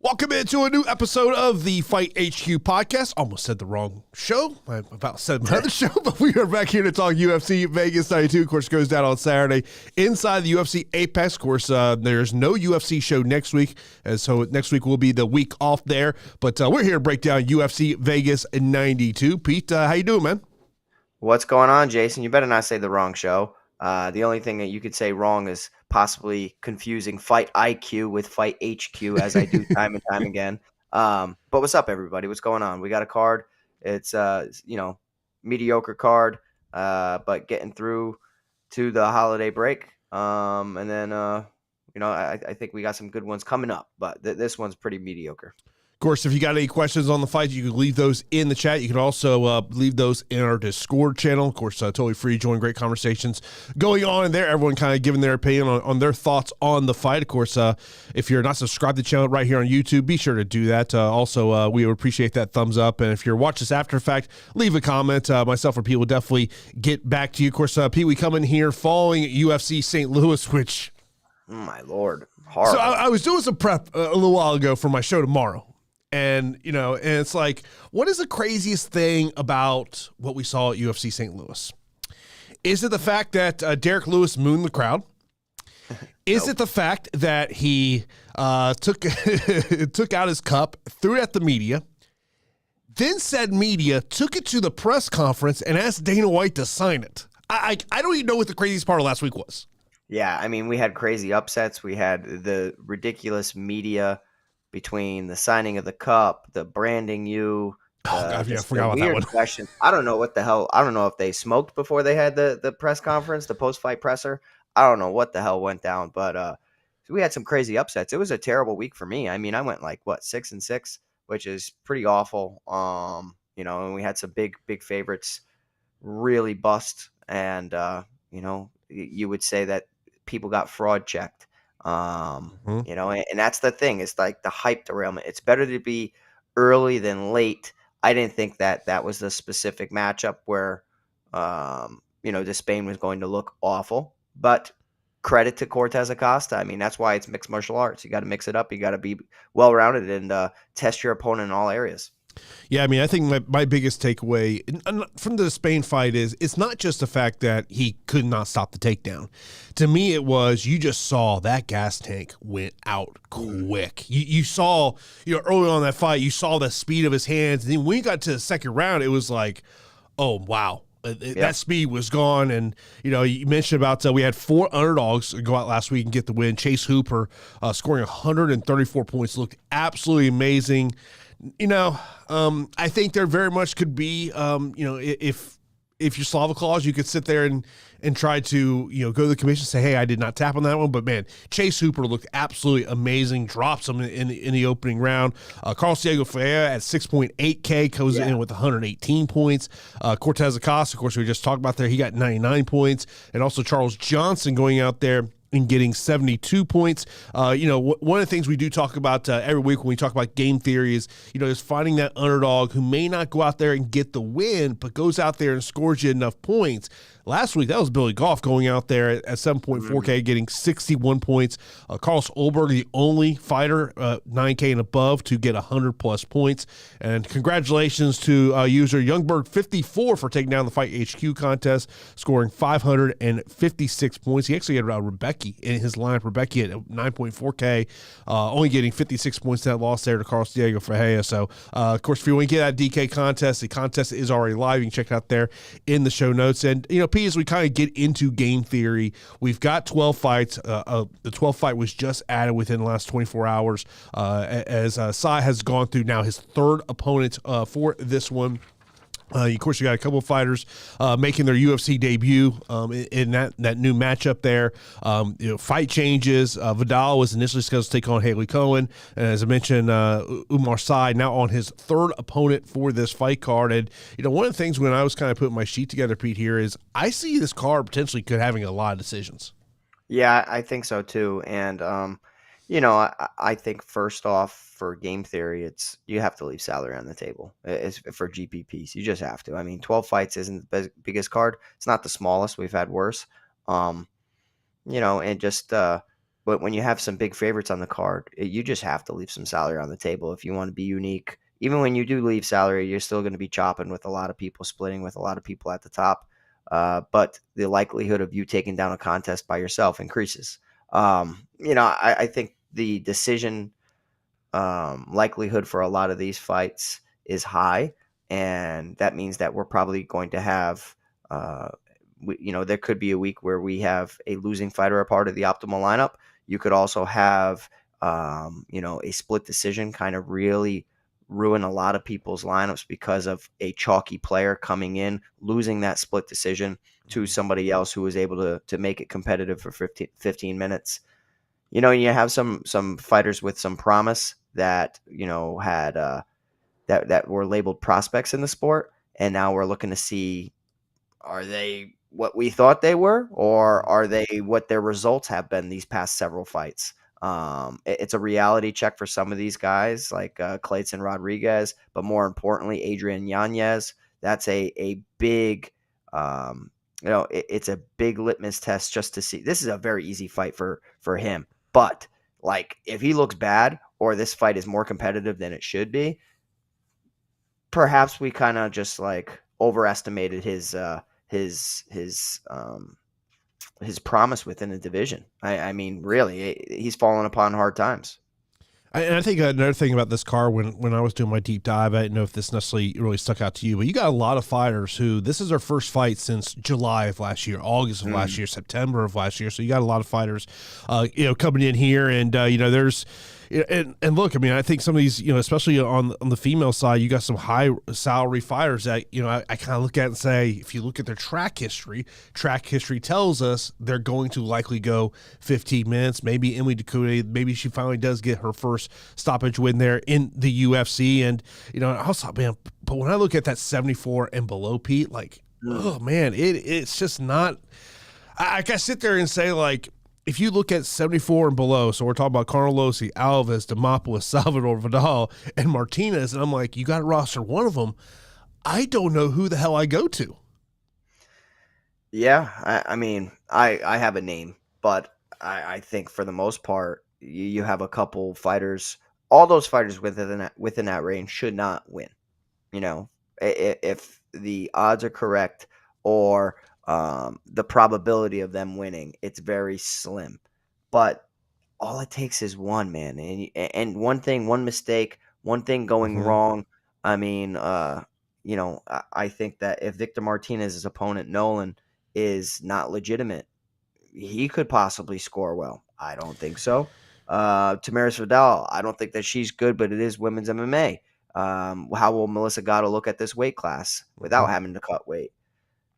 Welcome into a new episode of the Fight HQ podcast. Almost said the wrong show. I about said my other show, but we are back here to talk UFC Vegas 92. Of course, goes down on Saturday inside the UFC Apex. Of course, there's no UFC show next week, and so next week will be the week off there. But we're here to break down UFC Vegas 92. Pete, how you doing, man? What's going on, Jason? You better not say the wrong show. The only thing that you could say wrong is possibly confusing Fight IQ with Fight HQ, as I do time and time again. But what's up, everybody? What's going on? We got a card. It's mediocre card, but getting through to the holiday break. And then I think we got some good ones coming up, but this one's pretty mediocre. Of course, if you got any questions on the fight, you can leave those in the chat. You can also leave those in our Discord channel. Of course, totally free to join. Great conversations going on in there. Everyone kind of giving their opinion on their thoughts on the fight. Of course, if you're not subscribed to the channel right here on YouTube, be sure to do that. We would appreciate that thumbs up. And if you're watching this after the fact, leave a comment. Myself or Pete will definitely get back to you. Of course, Pete, we come in here following UFC St. Louis, which... Oh, my Lord. Horrible. So I was doing some prep a little while ago for my show tomorrow. And it's like, what is the craziest thing about what we saw at UFC St. Louis? Is it the fact that Derek Lewis mooned the crowd? Is it the fact that he took out his cup, threw it at the media, then said media took it to the press conference and asked Dana White to sign it? I don't even know what the craziest part of last week was. Yeah, I mean, we had crazy upsets. We had the ridiculous media between the signing of the cup, the branding I forgot about that one. Question. I don't know what the hell. I don't know if they smoked before they had the press conference, the post-fight presser. I don't know what the hell went down, but we had some crazy upsets. It was a terrible week for me. I mean, I went like 6-6, which is pretty awful. And we had some big favorites really bust, and you would say that people got fraud checked. And that's the thing. It's like the hype derailment. It's better to be early than late. I didn't think that was the specific matchup where, Spain was going to look awful. But credit to Cortez Acosta. I mean, that's why it's mixed martial arts. You got to mix it up. You got to be well-rounded and test your opponent in all areas. Yeah, I mean, I think my biggest takeaway from the Spain fight is it's not just the fact that he could not stop the takedown. To me, it was you just saw that gas tank went out quick. You saw, early on in that fight, you saw the speed of his hands. And then when you got to the second round, it was like, oh, wow. That speed was gone. And, you mentioned about we had 4 underdogs go out last week and get the win. Chase Hooper scoring 134 points, looked absolutely amazing. I think there very much could be, if you're Slavoclaws, you could sit there and try to, go to the commission and say, hey, I did not tap on that one. But, man, Chase Hooper looked absolutely amazing, drops him in the opening round. Carlston at 6.8K goes in with 118 points. Cortez Acosta, of course, we just talked about there, he got 99 points. And also Charles Johnson going out there and getting 72 points. One of the things we do talk about every week when we talk about game theory is finding that underdog who may not go out there and get the win, but goes out there and scores you enough points. Last week, that was Billy Goff going out there at 7.4K, getting 61 points. Carlos Ulberg, the only fighter, 9K and above, to get 100-plus points. And congratulations to user Youngberg54 for taking down the Fight HQ contest, scoring 556 points. He actually had Rebecca in his lineup. Rebecca at 9.4K, only getting 56 points in that loss there to Carlos Diego Ferreira. So, of course, if you want to get that DK contest, the contest is already live. You can check it out there in the show notes. And, Pete, as we kind of get into game theory, we've got 12 fights. The 12th fight was just added within the last 24 hours as Sai has gone through now his third opponent for this one. Of course, you got a couple of fighters making their UFC debut in that new matchup there. Fight changes. Vidal was initially scheduled to take on Haley Cohen. And as I mentioned, Oumar Sy now on his third opponent for this fight card. And, one of the things when I was kind of putting my sheet together, Pete, here is I see this card potentially could having a lot of decisions. Yeah, I think so too. And, I think first off, for game theory, you have to leave salary on the table. It's for GPPs. You just have to. I mean, 12 fights isn't the biggest card. It's not the smallest. We've had worse. And just with But when you have some big favorites on the card, you just have to leave some salary on the table if you want to be unique. Even when you do leave salary, you're still going to be chopping with a lot of people, splitting with a lot of people at the top. But the likelihood of you taking down a contest by yourself increases. I think the decision likelihood for a lot of these fights is high, and that means that we're probably going to have, there could be a week where we have a losing fighter a part of the optimal lineup. You could also have, a split decision kind of really ruin a lot of people's lineups because of a chalky player coming in, losing that split decision to somebody else who was able to make it competitive for 15 minutes. You have some fighters with some promise that, had that were labeled prospects in the sport, and now we're looking to see, are they what we thought they were, or are they what their results have been these past several fights? It's a reality check for some of these guys like Clayton Rodriguez, but more importantly, Adrian Yanez. That's a big, it's a big litmus test just to see. This is a very easy fight for him, but like if he looks bad or this fight is more competitive than it should be, perhaps we kind of just like overestimated his promise within the division. I mean, really, he's fallen upon hard times. And I think another thing about this card, when I was doing my deep dive, I didn't know if this necessarily really stuck out to you, but you got a lot of fighters who this is their first fight since July of last year, August of last year, September of last year. So you got a lot of fighters, coming in here, and there's. And look, I mean, I think some of these, especially on the female side, you got some high salary fighters that, I kind of look at and say, if you look at their track history tells us they're going to likely go 15 minutes. Maybe Emily Ducote, maybe she finally does get her first stoppage win there in the UFC. And, I was like, man, but when I look at that 74 and below, Pete, like, oh man, it's just not, I sit there and say, like, if you look at 74 and below, so we're talking about Carlston, Alves, Demopoulos, Salvador, Vidal, and Martinez, and I'm like, you got to roster one of them. I don't know who the hell I go to. Yeah, I mean, I have a name, but I think for the most part, you have a couple fighters. All those fighters within that range should not win. If the odds are correct, or the probability of them winning, it's very slim. But all it takes is one, man, and one mistake, one thing going wrong. I mean, I think that if Victor Martinez's opponent Nolan is not legitimate, he could possibly score well. I don't think so. Tamires Vidal, I don't think that she's good, but it is women's MMA. How will Melissa Gatto look at this weight class without having to cut weight?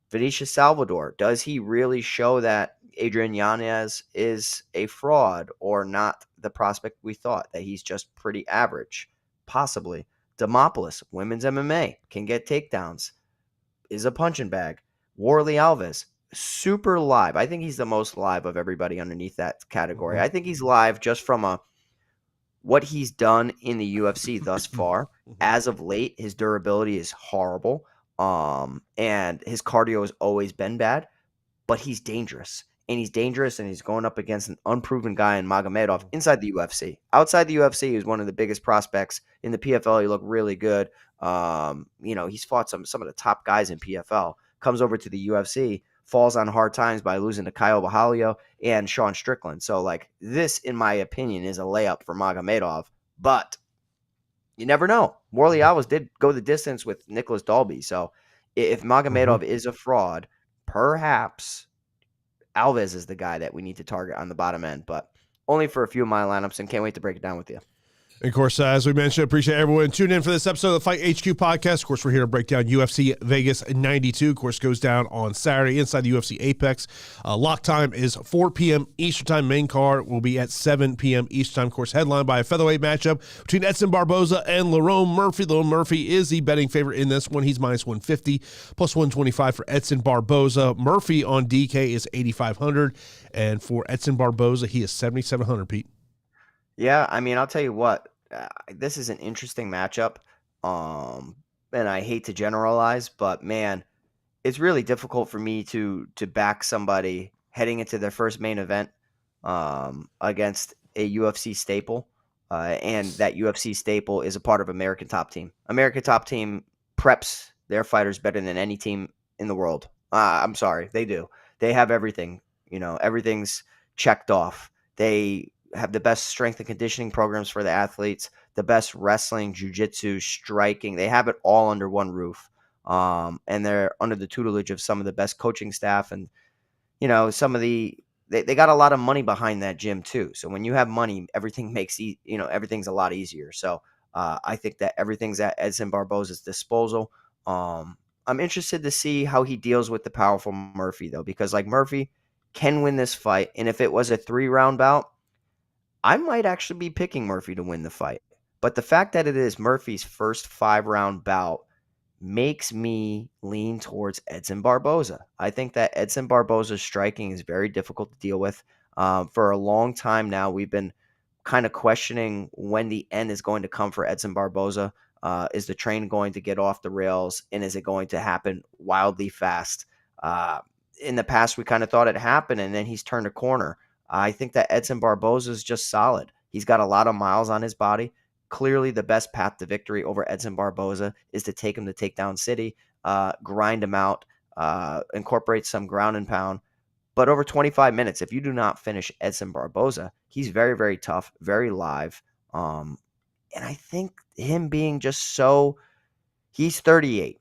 Vinicius Salvador, does he really show that Adrian Yanez is a fraud or not the prospect we thought, that he's just pretty average? Possibly. Demopoulos, women's MMA, can get takedowns, is a punching bag. Warlley Alves, super live. I think he's the most live of everybody underneath that category. I think he's live just from what he's done in the UFC thus far. As of late, his durability is horrible. And his cardio has always been bad, but he's dangerous. And he's going up against an unproven guy in Magomedov inside the UFC. Outside the UFC, he's one of the biggest prospects. In the PFL, he looked really good. He's fought some of the top guys in PFL. Comes over to the UFC, falls on hard times by losing to Kyle Bahalio and Sean Strickland. So, like, this, in my opinion, is a layup for Magomedov. But you never know. Warlley Alves did go the distance with Nicholas Dalby. So if Magomedov is a fraud, perhaps Alves is the guy that we need to target on the bottom end, but only for a few of my lineups, and can't wait to break it down with you. And of course, as we mentioned, appreciate everyone tuning in for this episode of the Fight HQ podcast. Of course, we're here to break down UFC Vegas 92. Of course, goes down on Saturday inside the UFC Apex. Lock time is 4 p.m. Eastern time. Main card will be at 7 p.m. Eastern time. Of course, headlined by a featherweight matchup between Edson Barboza and Lerone Murphy. Lerone Murphy is the betting favorite in this one. He's minus 150, plus 125 for Edson Barboza. Murphy on DK is 8,500, and for Edson Barboza, he is 7,700, Pete. Yeah, I mean, I'll tell you what. This is an interesting matchup, and I hate to generalize, but man, it's really difficult for me to back somebody heading into their first main event against a UFC staple, and that UFC staple is a part of American Top Team. American Top Team preps their fighters better than any team in the world. I'm sorry, they do. They have everything. Everything's checked off. They have the best strength and conditioning programs for the athletes, the best wrestling, jiu-jitsu, striking. They have it all under one roof. And they're under the tutelage of some of the best coaching staff, and some of they got a lot of money behind that gym too. So when you have money, everything everything's a lot easier. So I think that everything's at Edson Barboza's disposal. I'm interested to see how he deals with the powerful Murphy, though, because like Murphy can win this fight, and if it was a 3-round bout, I might actually be picking Murphy to win the fight. But the fact that it is Murphy's first 5-round bout makes me lean towards Edson Barboza. I think that Edson Barboza's striking is very difficult to deal with. For a long time now, we've been kind of questioning when the end is going to come for Edson Barboza. Is the train going to get off the rails, and is it going to happen wildly fast? In the past, we kind of thought it happened, and then he's turned a corner. I think that Edson Barboza is just solid. He's got a lot of miles on his body. Clearly, the best path to victory over Edson Barboza is to take him to Takedown City, grind him out, incorporate some ground and pound. But over 25 minutes, if you do not finish Edson Barboza, he's very, very tough, very live. And I think him being just he's 38,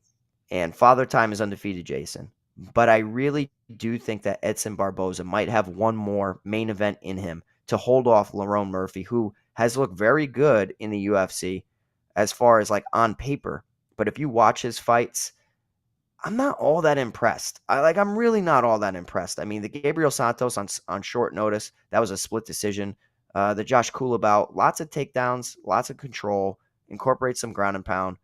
and Father Time is undefeated, Jason. But I really do think that Edson Barboza might have one more main event in him to hold off Lerone Murphy, who has looked very good in the UFC as far as like on paper. But if you watch his fights, I'm not all that impressed. I'm really not all that impressed. I mean, the Gabriel Santos on short notice, that was a split decision. The Josh Kula bout, lots of takedowns, lots of control, incorporate some ground and pound.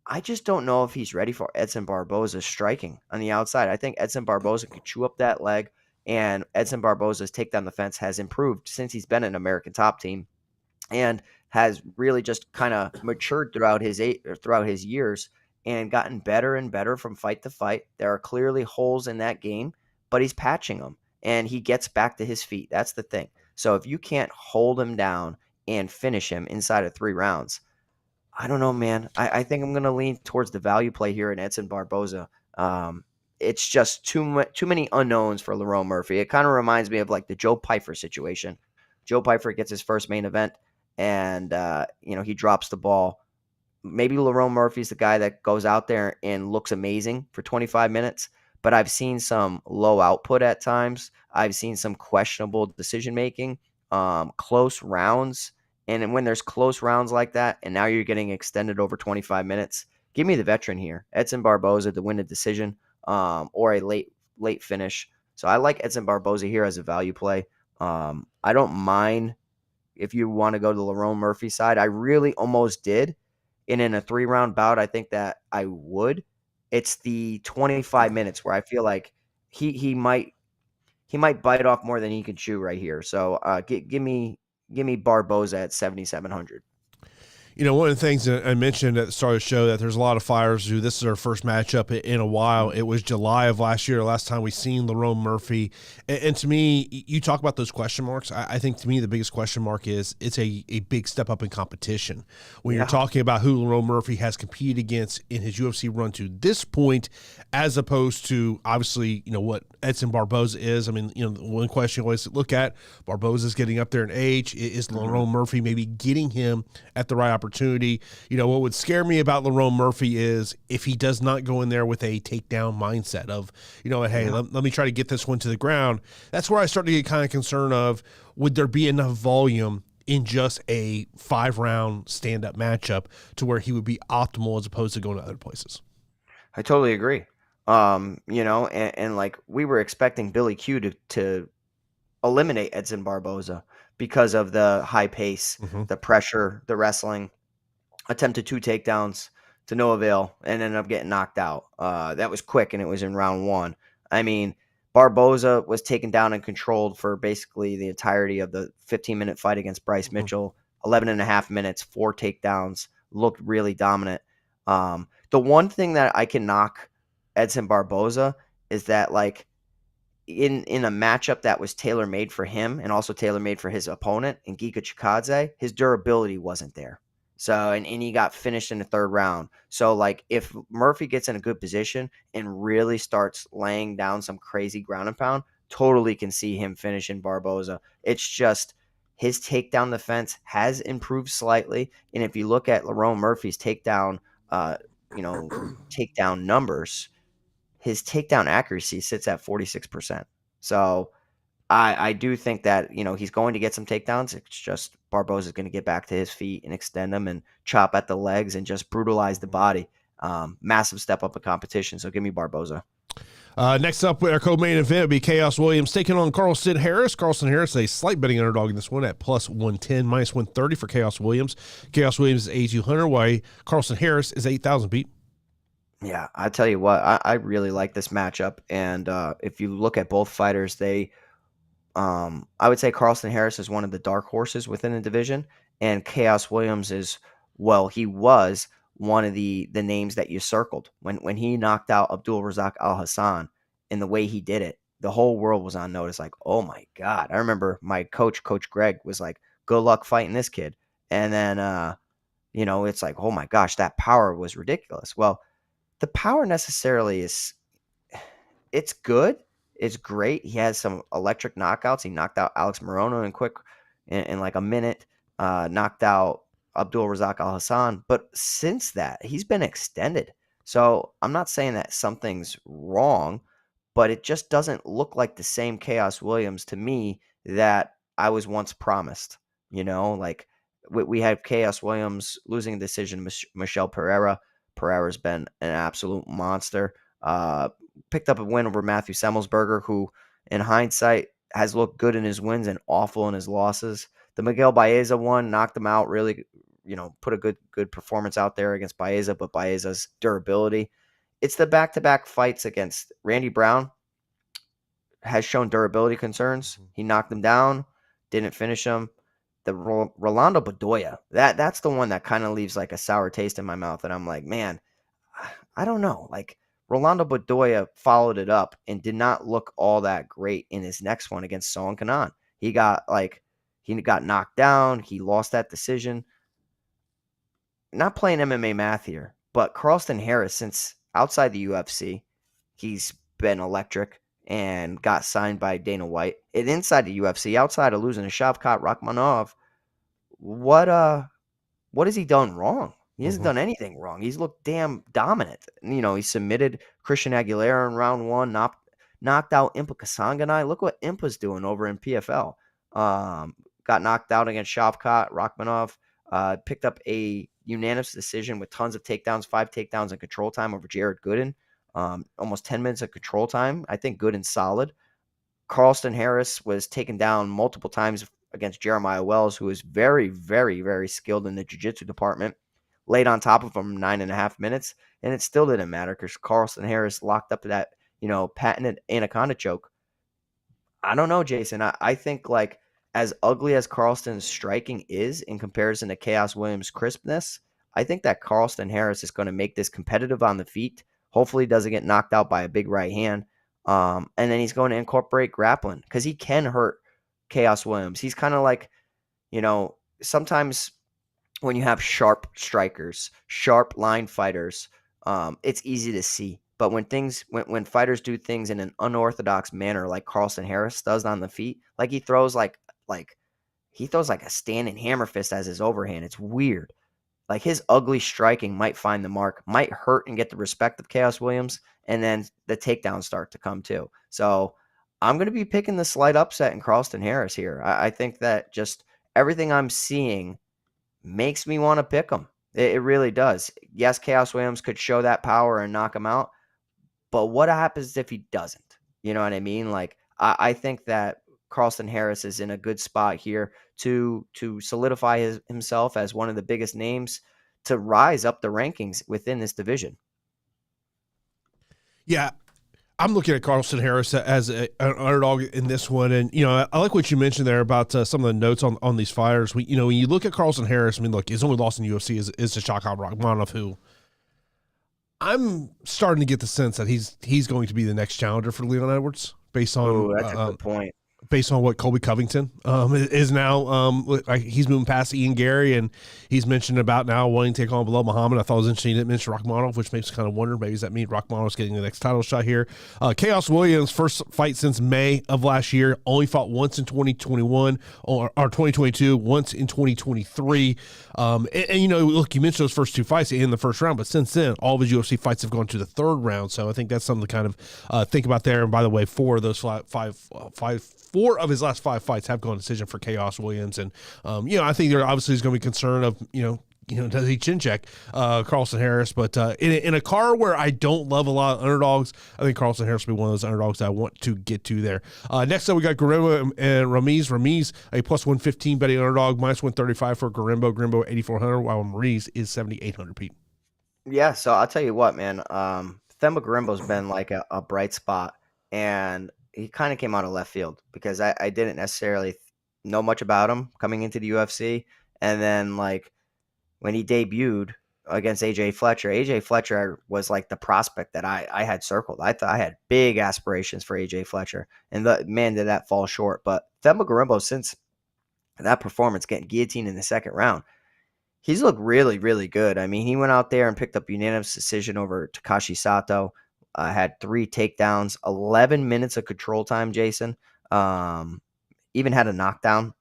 I just don't know if he's ready for Edson Barboza's striking on the outside. I think Edson Barboza could chew up that leg, and Edson Barboza's takedown defense has improved since he's been an American Top Team, and has really just kind of matured throughout his years and gotten better and better from fight to fight. There are clearly holes in that game, but he's patching them, and he gets back to his feet. That's the thing. So if you can't hold him down and finish him inside of 3 rounds, I don't know, man. I think I'm going to lean towards the value play here in Edson Barboza. It's just too many unknowns for Lerone Murphy. It kind of reminds me of like the Joe Pyfer situation. Joe Pyfer gets his first main event, and he drops the ball. Maybe Lerone Murphy's the guy that goes out there and looks amazing for 25 minutes, but I've seen some low output at times. I've seen some questionable decision making, close rounds. And when there's close rounds like that, and now you're getting extended over 25 minutes, give me the veteran here, Edson Barboza, to win a decision, or a late finish. So I like Edson Barboza here as a value play. I don't mind if you want to go to the Lerone Murphy side. I really almost did. And in a 3-round bout, I think that I would. It's the 25 minutes where I feel like he might bite off more than he can chew right here. So give me Barboza at 7,700. One of the things that I mentioned at the start of the show, that there's a lot of fighters who this is our first matchup in a while. It was July of last year, last time we seen Lerone Murphy. And to me, you talk about those question marks. I think to me the biggest question mark is it's a big step up in competition. When you're talking about who Lerone Murphy has competed against in his UFC run to this point, as opposed to obviously, what Edson Barboza is. I mean, one question you always look at, Barboza's getting up there in age. Is Lerone Murphy maybe getting him at the right opportunity? What would scare me about Lerone Murphy is if he does not go in there with a takedown mindset of, hey, let me try to get this one to the ground. That's where I start to get kind of concerned of, would there be enough volume in just a 5-round stand-up matchup to where he would be optimal as opposed to going to other places? I totally agree. And like we were expecting Billy Q to eliminate Edson Barboza because of the high pace, the pressure, the wrestling. Attempted 2 takedowns to no avail and ended up getting knocked out. That was quick, and it was in round 1. I mean, Barboza was taken down and controlled for basically the entirety of the 15-minute fight against Bryce Mitchell. 11 and a half minutes, 4 takedowns, looked really dominant. The one thing that I can knock Edson Barboza is that, like, in a matchup that was tailor made for him and also tailor made for his opponent in Giga Chikadze, his durability wasn't there. So and he got finished in the third round. So like if Murphy gets in a good position and really starts laying down some crazy ground and pound, totally can see him finishing Barboza. It's just his takedown defense has improved slightly. And if you look at Lerone Murphy's takedown, takedown numbers, his takedown accuracy sits at 46%. So I do think that, he's going to get some takedowns. It's just Barboza's going to get back to his feet and extend them and chop at the legs and just brutalize the body. Massive step up in competition. So give me Barboza. Next up, with our co-main event, will be Khoas Williams taking on Carlston Harris. Carlston Harris, a slight betting underdog in this one at plus 110, minus 130 for Khoas Williams. Khoas Williams is 8,200, while Carlston Harris is 8,000 beat. Yeah, I tell you what, I really like this matchup. And if you look at both fighters, I would say Carlston Harris is one of the dark horses within the division, and Khoas Williams he was one of the names that you circled when he knocked out Abdul Razak Al Hassan. And the way he did it, the whole world was on notice. Like, oh my God! I remember my Coach Greg, was like, "Good luck fighting this kid." And then, it's like, oh my gosh, that power was ridiculous. Well, the power necessarily it's good. It's great. He has some electric knockouts. He knocked out Alex Morono in like a minute, knocked out Abdul Razak Al Hassan. But since that, he's been extended. So I'm not saying that something's wrong, but it just doesn't look like the same Khoas Williams to me that I was once promised. Like we had Khoas Williams losing a decision to Michelle Pereira. Pereira's been an absolute monster. Picked up a win over Matthew Semmelsberger, who, in hindsight, has looked good in his wins and awful in his losses. The Miguel Baeza one knocked him out, really, put a good performance out there against Baeza, but Baeza's durability. It's the back-to-back fights against Randy Brown has shown durability concerns. He knocked him down, didn't finish him. The Rolando Bedoya, that's the one that kind of leaves like a sour taste in my mouth. And I'm like, man, I don't know. Like, Rolando Bedoya followed it up and did not look all that great in his next one against Sohan Kanan. He got knocked down. He lost that decision. Not playing MMA math here, but Carlston Harris, since outside the UFC, he's been electric and got signed by Dana White. And inside the UFC, outside of losing to Shavkat Rakhmonov, what has he done wrong? He hasn't done anything wrong. He's looked damn dominant. He submitted Christian Aguilera in round one, knocked out Impa Kasanganay. Look what Impa's doing over in PFL. Got knocked out against Shavkat Rakhmonov. Picked up a unanimous decision with tons of takedowns, 5 takedowns in control time over Jared Gooden. Almost 10 minutes of control time. I think Gooden's solid. Carlston Harris was taken down multiple times against Jeremiah Wells, who is very, very, very skilled in the jiu-jitsu department. Laid on top of him 9.5 minutes, and it still didn't matter because Carlston Harris locked up that, patented anaconda choke. I don't know, Jason. I think, like, as ugly as Carlston's striking is in comparison to Khoas Williams' crispness, I think that Carlston Harris is going to make this competitive on the feet. Hopefully doesn't get knocked out by a big right hand. And then he's going to incorporate grappling because he can hurt Khoas Williams. He's kind of like, sometimes when you have sharp strikers, sharp line fighters, it's easy to see. But when fighters do things in an unorthodox manner, like Carlston Harris does on the feet, like he throws like a standing hammer fist as his overhand. It's weird. Like his ugly striking might find the mark, might hurt and get the respect of Khoas Williams, and then the takedowns start to come too. So I'm going to be picking the slight upset in Carlston Harris here. I think that just everything I'm seeing makes me want to pick him. It really does. Yes, Khoas Williams could show that power and knock him out, but what happens if he doesn't? You know what I mean? Like, I think that Carlston Harris is in a good spot here to solidify himself as one of the biggest names to rise up the rankings within this division. Yeah, I'm looking at Carlston Harris as an underdog in this one. And, I like what you mentioned there about some of the notes on these fighters. When you look at Carlston Harris, I mean, look, his only loss in UFC is to Shavkat Rakhmonov, who I'm starting to get the sense that he's going to be the next challenger for Leon Edwards. based on Oh, that's a good point. based on what Colby Covington is now. Like he's moving past Ian Gary, and he's mentioned about now wanting to take on Bilal Muhammad. I thought it was interesting to mention Rakhmonov, which makes me kind of wonder, maybe does that mean Rakhmonov's getting the next title shot here? Chaos Williams, first fight since May of last year, only fought once in 2021 or 2022, once in 2023. And you know, look, you mentioned those first two fights in the first round, but since then, all of his UFC fights have gone to the third round. So I think that's something to kind of think about there. And by the way, four of his last 5 fights have gone decision for Chaos Williams. And, you know, I think there obviously is going to be concern of, you know, does he chin check Carlston Harris? But in a card where I don't love a lot of underdogs, I think Carlston Harris will be one of those underdogs that I want to get to there. Next up, we got Gorimbo and Ramiz. Ramiz, a plus 115 betting underdog, minus 135 for Gorimbo. Gorimbo 8,400, while Ramiz is 7,800, Pete. Yeah, so I'll tell you what, man. Themba Gorimbo's been like a bright spot, and he kind of came out of left field because I didn't necessarily know much about him coming into the UFC. And then, like, when he debuted against AJ Fletcher was like the prospect that I had circled. I thought I had big aspirations for AJ Fletcher, and man, did that fall short. But Themba Gorimbo, since that performance, getting guillotined in the second round, he's looked really, really good. I mean, he went out there and picked up unanimous decision over Takashi Sato. Had 3 takedowns, 11 minutes of control time, Jason. Even had a knockdown.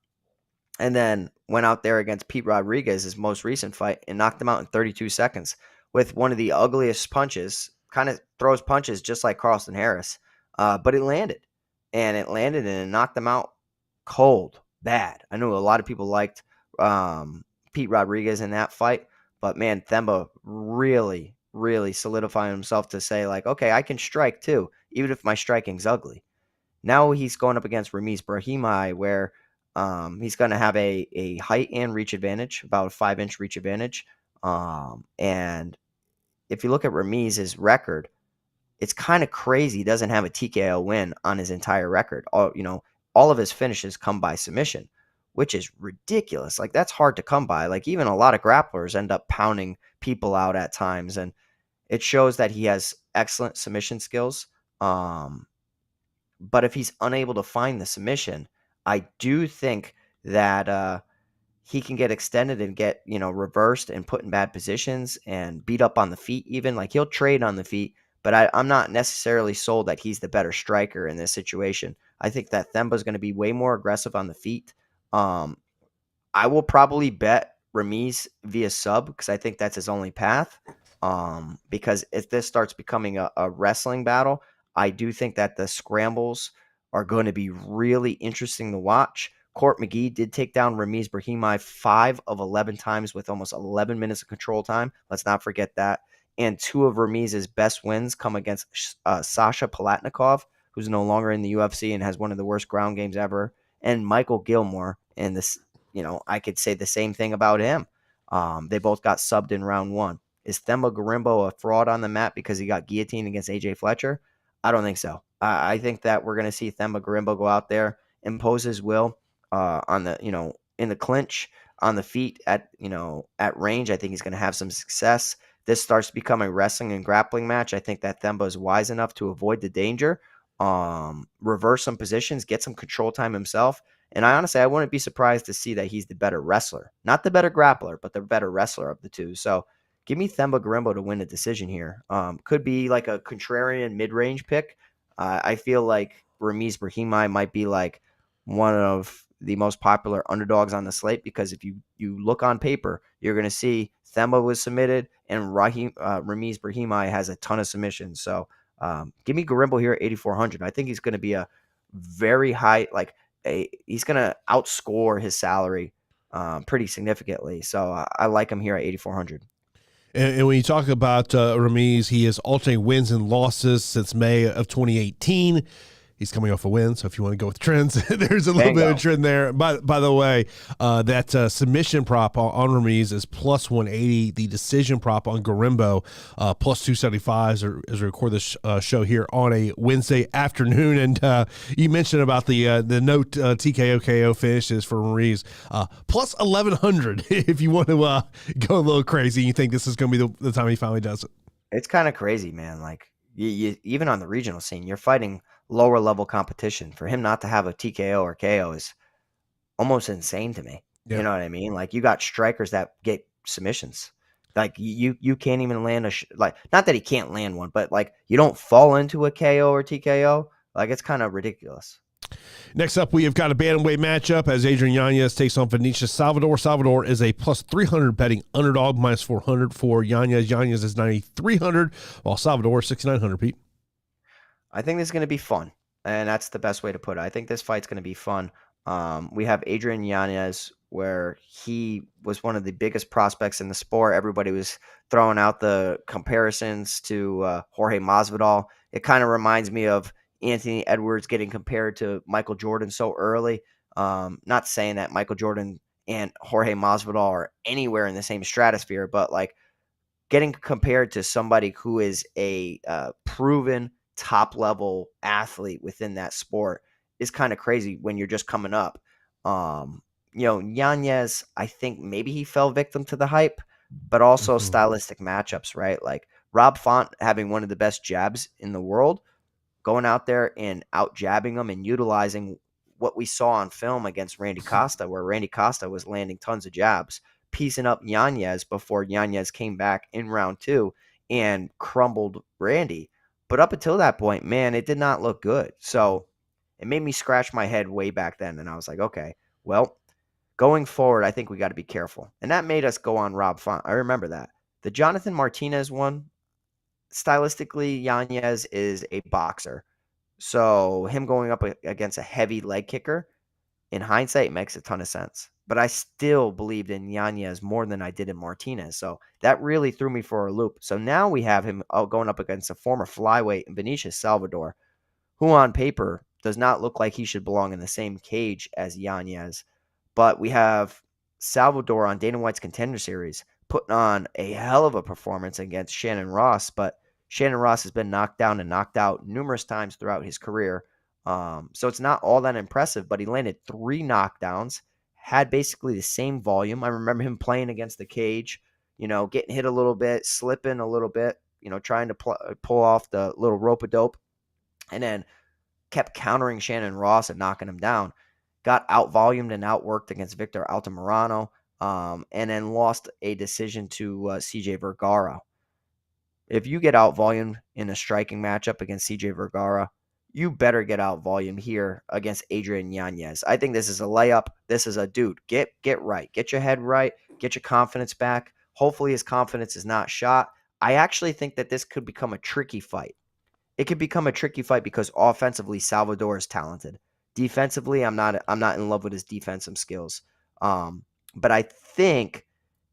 And then went out there against Pete Rodriguez, his most recent fight, and knocked him out in 32 seconds with one of the ugliest punches. Kind of throws punches just like Carlston Harris. But it landed. And it knocked him out cold, bad. I know a lot of people liked Pete Rodriguez in that fight. But, man, Themba really solidifying himself to say, like, okay, I can strike too, even if my striking's ugly. Now he's going up against Ramiz Brahimaj, where he's going to have a height and reach advantage, about a 5-inch reach advantage. And if you look at Ramiz's record, it's kind of crazy. He doesn't have a TKO win on his entire record. All of his finishes come by submission, which is ridiculous. Like, that's hard to come by. Like, even a lot of grapplers end up pounding people out at times, and it shows that he has excellent submission skills. But if he's unable to find the submission, I do think that he can get extended and get, reversed and put in bad positions and beat up on the feet even. Like, he'll trade on the feet, but I'm not necessarily sold that he's the better striker in this situation. I think that Themba is going to be way more aggressive on the feet. I will probably bet Ramiz via sub because I think that's his only path. Because if this starts becoming a wrestling battle, I do think that the scrambles are going to be really interesting to watch. Court McGee did take down Ramiz Brahimaj 5 of 11 times with almost 11 minutes of control time. Let's not forget that. And 2 of Ramiz's best wins come against Sasha Palatnikov, who's no longer in the UFC and has one of the worst ground games ever, and Michael Gilmore. And this, I could say the same thing about him. They both got subbed in round 1. Is Themba Gorimbo a fraud on the mat because he got guillotined against AJ Fletcher? I don't think so. I think that we're going to see Themba Gorimbo go out there, impose his will on the, in the clinch, on the feet, at range. I think he's going to have some success. This starts to become a wrestling and grappling match. I think that Themba is wise enough to avoid the danger, reverse some positions, get some control time himself. And I wouldn't be surprised to see that he's the better wrestler, not the better grappler, but the better wrestler of the two. So give me Themba Gorimbo to win a decision here. Could be like a contrarian mid-range pick. I feel like Ramiz Brahimaj might be like one of the most popular underdogs on the slate because if you look on paper, you're going to see Themba was submitted and Ramiz Brahimaj has a ton of submissions. So give me Gorimbo here at 8,400. I think he's going to be a very high, he's going to outscore his salary pretty significantly. So I like him here at 8,400. And when you talk about Ramiz, he has alternating wins and losses since May of 2018. He's coming off a win, so if you want to go with trends, there's a little bit of trend there. By the way, that submission prop on Ramiz is plus 180. The decision prop on Gorimbo, plus 275 as we record this show here on a Wednesday afternoon. And you mentioned about the no TKO KO finishes for Ramiz, plus 1,100 if you want to go a little crazy. You think this is going to be the time he finally does it? It's kind of crazy, man. Like you even on the regional scene, you're fighting lower level competition. For him not to have a TKO or KO is almost insane to me. Yeah. You know what I mean? Like, you got strikers that get submissions. Like, you can't even land like, not that he can't land one, but like, you don't fall into a KO or TKO. Like, it's kind of ridiculous. Next up, we have got a bantamweight matchup as Adrian Yanez takes on Vinicius Salvador. Salvador is a plus 300 betting underdog, minus 400 for Yanez. Yanez is 9,300, while Salvador is 6,900, Pete. I think this is going to be fun, and that's the best way to put it. I think this fight's going to be fun. We have Adrian Yanez, where he was one of the biggest prospects in the sport. Everybody was throwing out the comparisons to Jorge Masvidal. It kind of reminds me of Anthony Edwards getting compared to Michael Jordan so early. Not saying that Michael Jordan and Jorge Masvidal are anywhere in the same stratosphere, but like getting compared to somebody who is a proven top level athlete within that sport is kind of crazy when you're just coming up. Yanez, I think maybe he fell victim to the hype, but also stylistic matchups, right? Like Rob Font having one of the best jabs in the world, going out there and out jabbing them and utilizing what we saw on film against Randy Costa, where Randy Costa was landing tons of jabs, piecing up Yanez before Yanez came back in round 2 and crumbled Randy. But up until that point, man, it did not look good. So it made me scratch my head way back then. And I was like, okay, well, going forward, I think we got to be careful. And that made us go on Rob Font. I remember that. The Jonathan Martinez one, stylistically, Yanez is a boxer. So him going up against a heavy leg kicker, in hindsight, makes a ton of sense. But I still believed in Yanez more than I did in Martinez. So that really threw me for a loop. So now we have him going up against a former flyweight, Vinicius Salvador, who on paper does not look like he should belong in the same cage as Yanez. But we have Salvador on Dana White's Contender Series putting on a hell of a performance against Shannon Ross. But Shannon Ross has been knocked down and knocked out numerous times throughout his career. So it's not all that impressive, but he landed 3 knockdowns, had basically the same volume. I remember him playing against the cage, getting hit a little bit, slipping a little bit, trying to pull off the little rope-a-dope, and then kept countering Shannon Ross and knocking him down. Got out-volumed and outworked against Victor Altamirano, and then lost a decision to CJ Vergara. If you get out-volumed in a striking matchup against CJ Vergara, you better get out volume here against Adrian Yanez. I think this is a layup. This is a dude. Get right. Get your head right. Get your confidence back. Hopefully his confidence is not shot. I actually think that this could become a tricky fight. It could become a tricky fight because offensively Salvador is talented. Defensively, I'm not in love with his defensive skills. But I think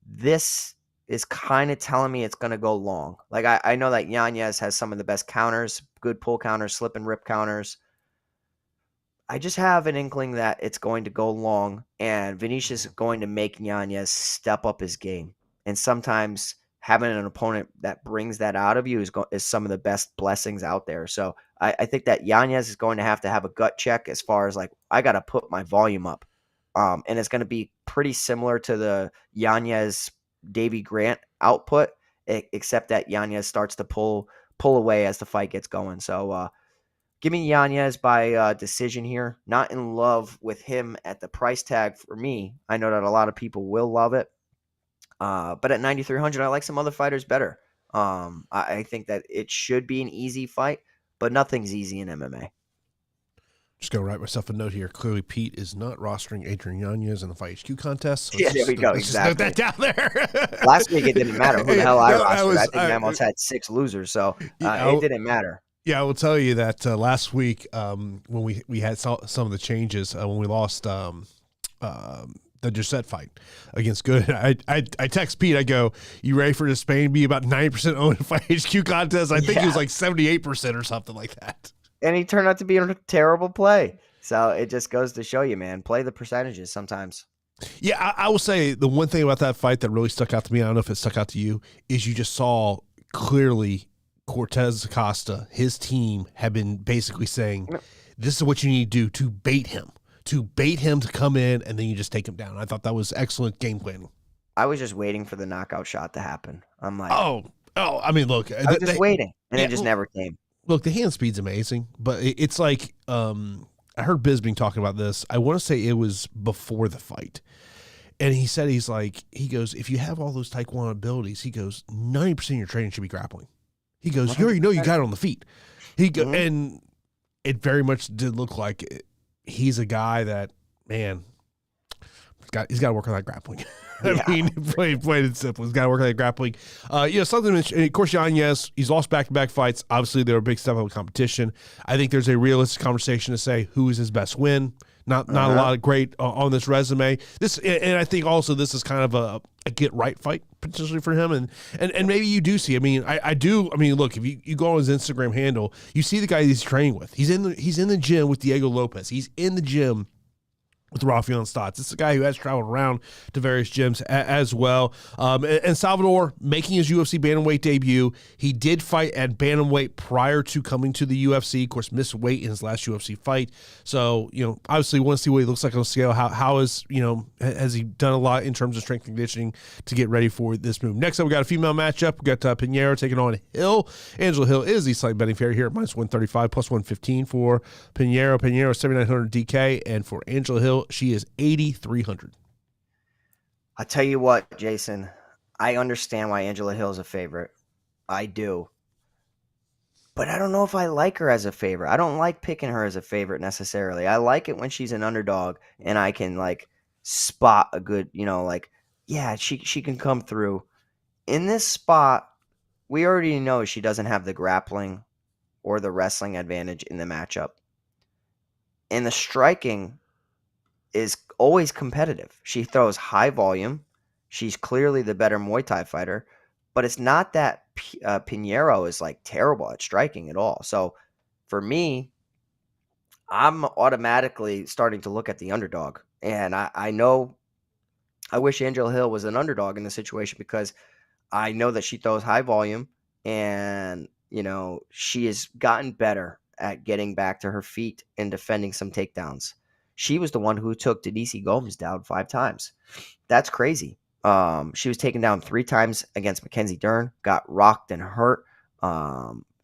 this is kind of telling me it's going to go long. Like I know that Yanez has some of the best counters, good pull counters, slip and rip counters. I just have an inkling that it's going to go long, and Vinicius is going to make Yanez step up his game. And sometimes having an opponent that brings that out of you is some of the best blessings out there. So I think that Yanez is going to have a gut check as far as like, I got to put my volume up. And it's going to be pretty similar to the Yanez Davy Grant output, except that Yanez starts to pull away as the fight gets going. So give me Yanez by decision here. Not in love with him at the price tag for me. I know that a lot of people will love it. But at 9,300, I like some other fighters better. I think that it should be an easy fight, but nothing's easy in MMA. Just going to write myself a note here. Clearly, Pete is not rostering Adrian Yanez in the Fight HQ contest. So yeah, there we go. Exactly. Just note that down there. Last week, it didn't matter who the hell I rostered. I think I almost had 6 losers, so it didn't matter. Yeah, I will tell you that last week when we had some of the changes, when we lost the Josette fight against Good, I text Pete, I go, you ready for the Spain be about 90% owned Fight HQ contest? I think he was like 78% or something like that. And he turned out to be a terrible play. So it just goes to show you, man, play the percentages sometimes. Yeah, I will say the one thing about that fight that really stuck out to me, I don't know if it stuck out to you, is you just saw clearly Cortez Acosta, his team, have been basically saying, this is what you need to do to bait him to come in, and then you just take him down. I thought that was excellent game planning. I was just waiting for the knockout shot to happen. I'm like, oh, I mean, look. I was just waiting, and it just never came. Look, the hand speed's amazing, but it's like I heard Bisping talking about this. I want to say it was before the fight. And he said, he goes, if you have all those Taekwondo abilities, he goes, 90% of your training should be grappling. He goes, you already know you got it on the feet. And it very much did look like he's a guy that, man, he's got to work on that grappling. I mean, plain and simple. He's got to work on that grappling. Something, of course, Yanez, he's lost back-to-back fights. Obviously, they were a big step up in competition. I think there's a realistic conversation to say who is his best win. Not a lot of great on this resume. And I think also this is kind of a get-right fight potentially for him. And maybe you do see. I mean, I do. I mean, look, if you go on his Instagram handle, you see the guy he's training with. He's in the gym with Diego Lopez. He's in the gym with Rafael Stotts. It's a guy who has traveled around to various gyms as well. And Salvador making his UFC bantamweight debut. He did fight at bantamweight prior to coming to the UFC. Of course, missed weight in his last UFC fight. So, obviously want to see what he looks like on scale. How has he done a lot in terms of strength and conditioning to get ready for this move? Next up, we got a female matchup. We got Pinheiro taking on Hill. Angela Hill is the slight betting favorite here at minus 135, plus 115 for Pinheiro. Pinheiro 7,900 DK, and for Angela Hill, she is 8,300. I'll tell you what, Jason, I understand why Angela Hill is a favorite. I do. But I don't know if I like her as a favorite. I don't like picking her as a favorite necessarily. I like it when she's an underdog and I can spot a good, she can come through. In this spot, we already know she doesn't have the grappling or the wrestling advantage in the matchup. And the striking is always competitive. She throws high volume. She's clearly the better Muay Thai fighter, but it's not that Pinheiro is terrible at striking at all. So for me, I'm automatically starting to look at the underdog. And I know I wish Angela Hill was an underdog in this situation because I know that she throws high volume and, she has gotten better at getting back to her feet and defending some takedowns. She was the one who took Denise Gomes down 5 times. That's crazy. She was taken down 3 times against Mackenzie Dern, got rocked and hurt.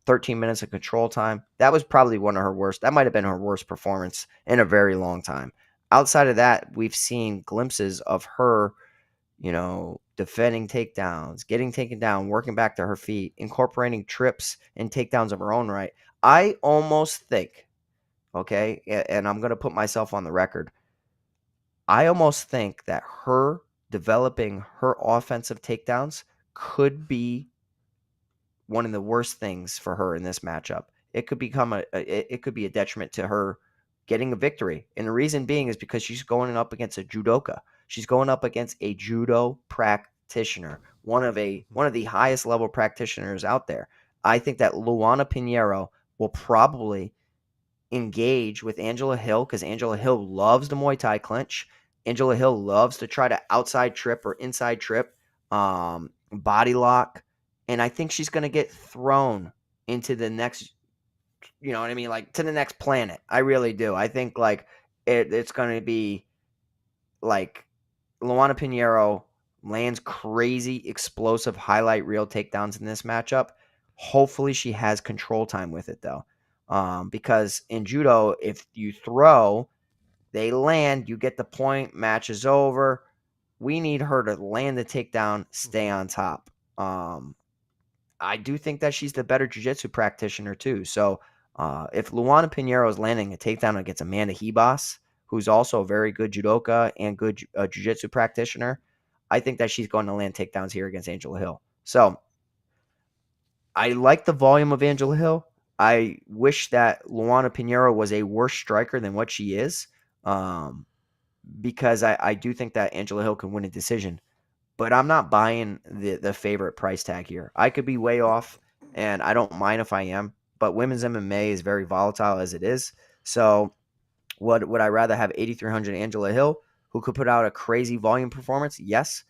13 minutes of control time. That was probably one of her worst. That might have been her worst performance in a very long time. Outside of that, we've seen glimpses of her, defending takedowns, getting taken down, working back to her feet, incorporating trips and takedowns of her own right. I almost think, okay, and I'm going to put myself on the record, I almost think that her developing her offensive takedowns could be one of the worst things for her in this matchup. It could become it could be a detriment to her getting a victory. And the reason being is because she's going up against a judoka. She's going up against a judo practitioner, one of the highest level practitioners out there. I think that Luana Pinheiro will probably engage with Angela Hill because Angela Hill loves the Muay Thai clinch. Angela Hill loves to try to outside trip or inside trip, body lock. And I think she's going to get thrown into the next, to the next planet. I really do. I think it's going to be Luana Pinheiro lands crazy, explosive highlight reel takedowns in this matchup. Hopefully she has control time with it though. Because in judo, if you throw, they land, you get the point, match is over. We need her to land the takedown, stay on top. I do think that she's the better jiu-jitsu practitioner too. So if Luana Pinheiro is landing a takedown against Amanda Ribas, who's also a very good judoka and good jiu-jitsu practitioner, I think that she's going to land takedowns here against Angela Hill. So I like the volume of Angela Hill. I wish that Luana Pinheiro was a worse striker than what she is, because I do think that Angela Hill can win a decision. But I'm not buying the favorite price tag here. I could be way off, and I don't mind if I am. But women's MMA is very volatile as it is. So would I rather have 8,300 Angela Hill, who could put out a crazy volume performance? Yes.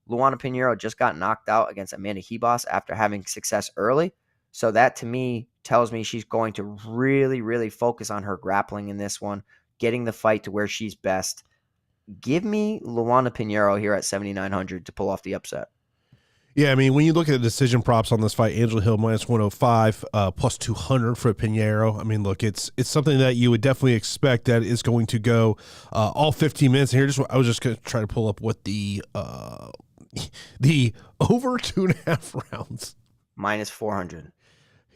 Luana Pinheiro just got knocked out against Amanda Ribas after having success early. So that to me tells me she's going to really, really focus on her grappling in this one, getting the fight to where she's best. Give me Luana Pinheiro here at 7,900 to pull off the upset. Yeah, I mean, when you look at the decision props on this fight, Angela Hill minus 105, plus 200 for Pinheiro. I mean, look, it's something that you would definitely expect that is going to go all 15 minutes. And here, I was just going to try to pull up what the over 2.5 rounds. Minus 400.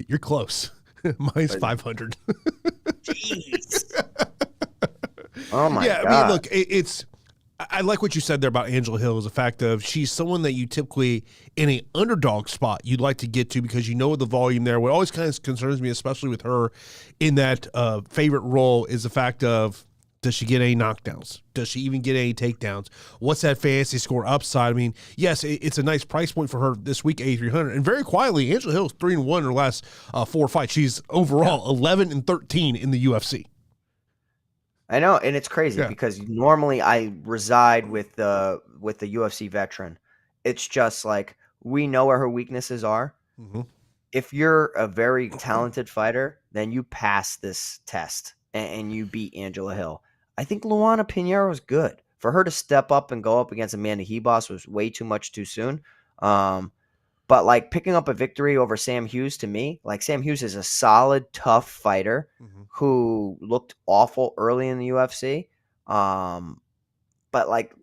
You're close. Minus 500. Jeez. Oh my God. I mean, look, I like what you said there about Angela Hill, is the fact of she's someone that you typically in an underdog spot you'd like to get to because you know the volume there. What always kind of concerns me, especially with her in that favorite role, is the fact of, does she get any knockdowns? Does she even get any takedowns? What's that fantasy score upside? I mean, yes, it's a nice price point for her this week, 8,300. And very quietly, Angela Hill's 3-1 in her last 4 fights. She's overall 11-13 in the UFC. I know, and it's crazy because normally I reside with the UFC veteran. It's just like we know where her weaknesses are. Mm-hmm. If you're a very talented fighter, then you pass this test and you beat Angela Hill. I think Luana Pinheiro is good. For her to step up and go up against Amanda Hebos was way too much too soon. But like picking up a victory over Sam Hughes, to me, like Sam Hughes is a solid, tough fighter who looked awful early in the UFC. But like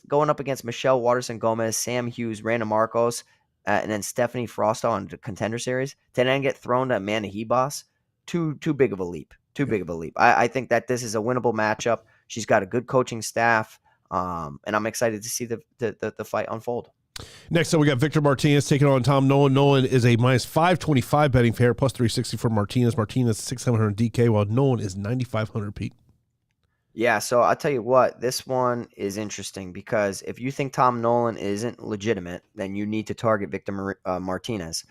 going up against Michelle Waterson Gomez, Sam Hughes, Randa Marcos, and then Stephanie Frost on the Contender Series, to then get thrown to Amanda Hebos, too big of a leap. Too big of a leap. I think that this is a winnable matchup. She's got a good coaching staff, and I'm excited to see the fight unfold. Next up, we got Victor Martinez taking on Tom Nolan. Nolan is a minus 525 betting favorite, plus 360 for Martinez. Martinez 6,700 DK, while Nolan is 9,500 Pete. Yeah, so I'll tell you what, this one is interesting because if you think Tom Nolan isn't legitimate, then you need to target Victor Martinez.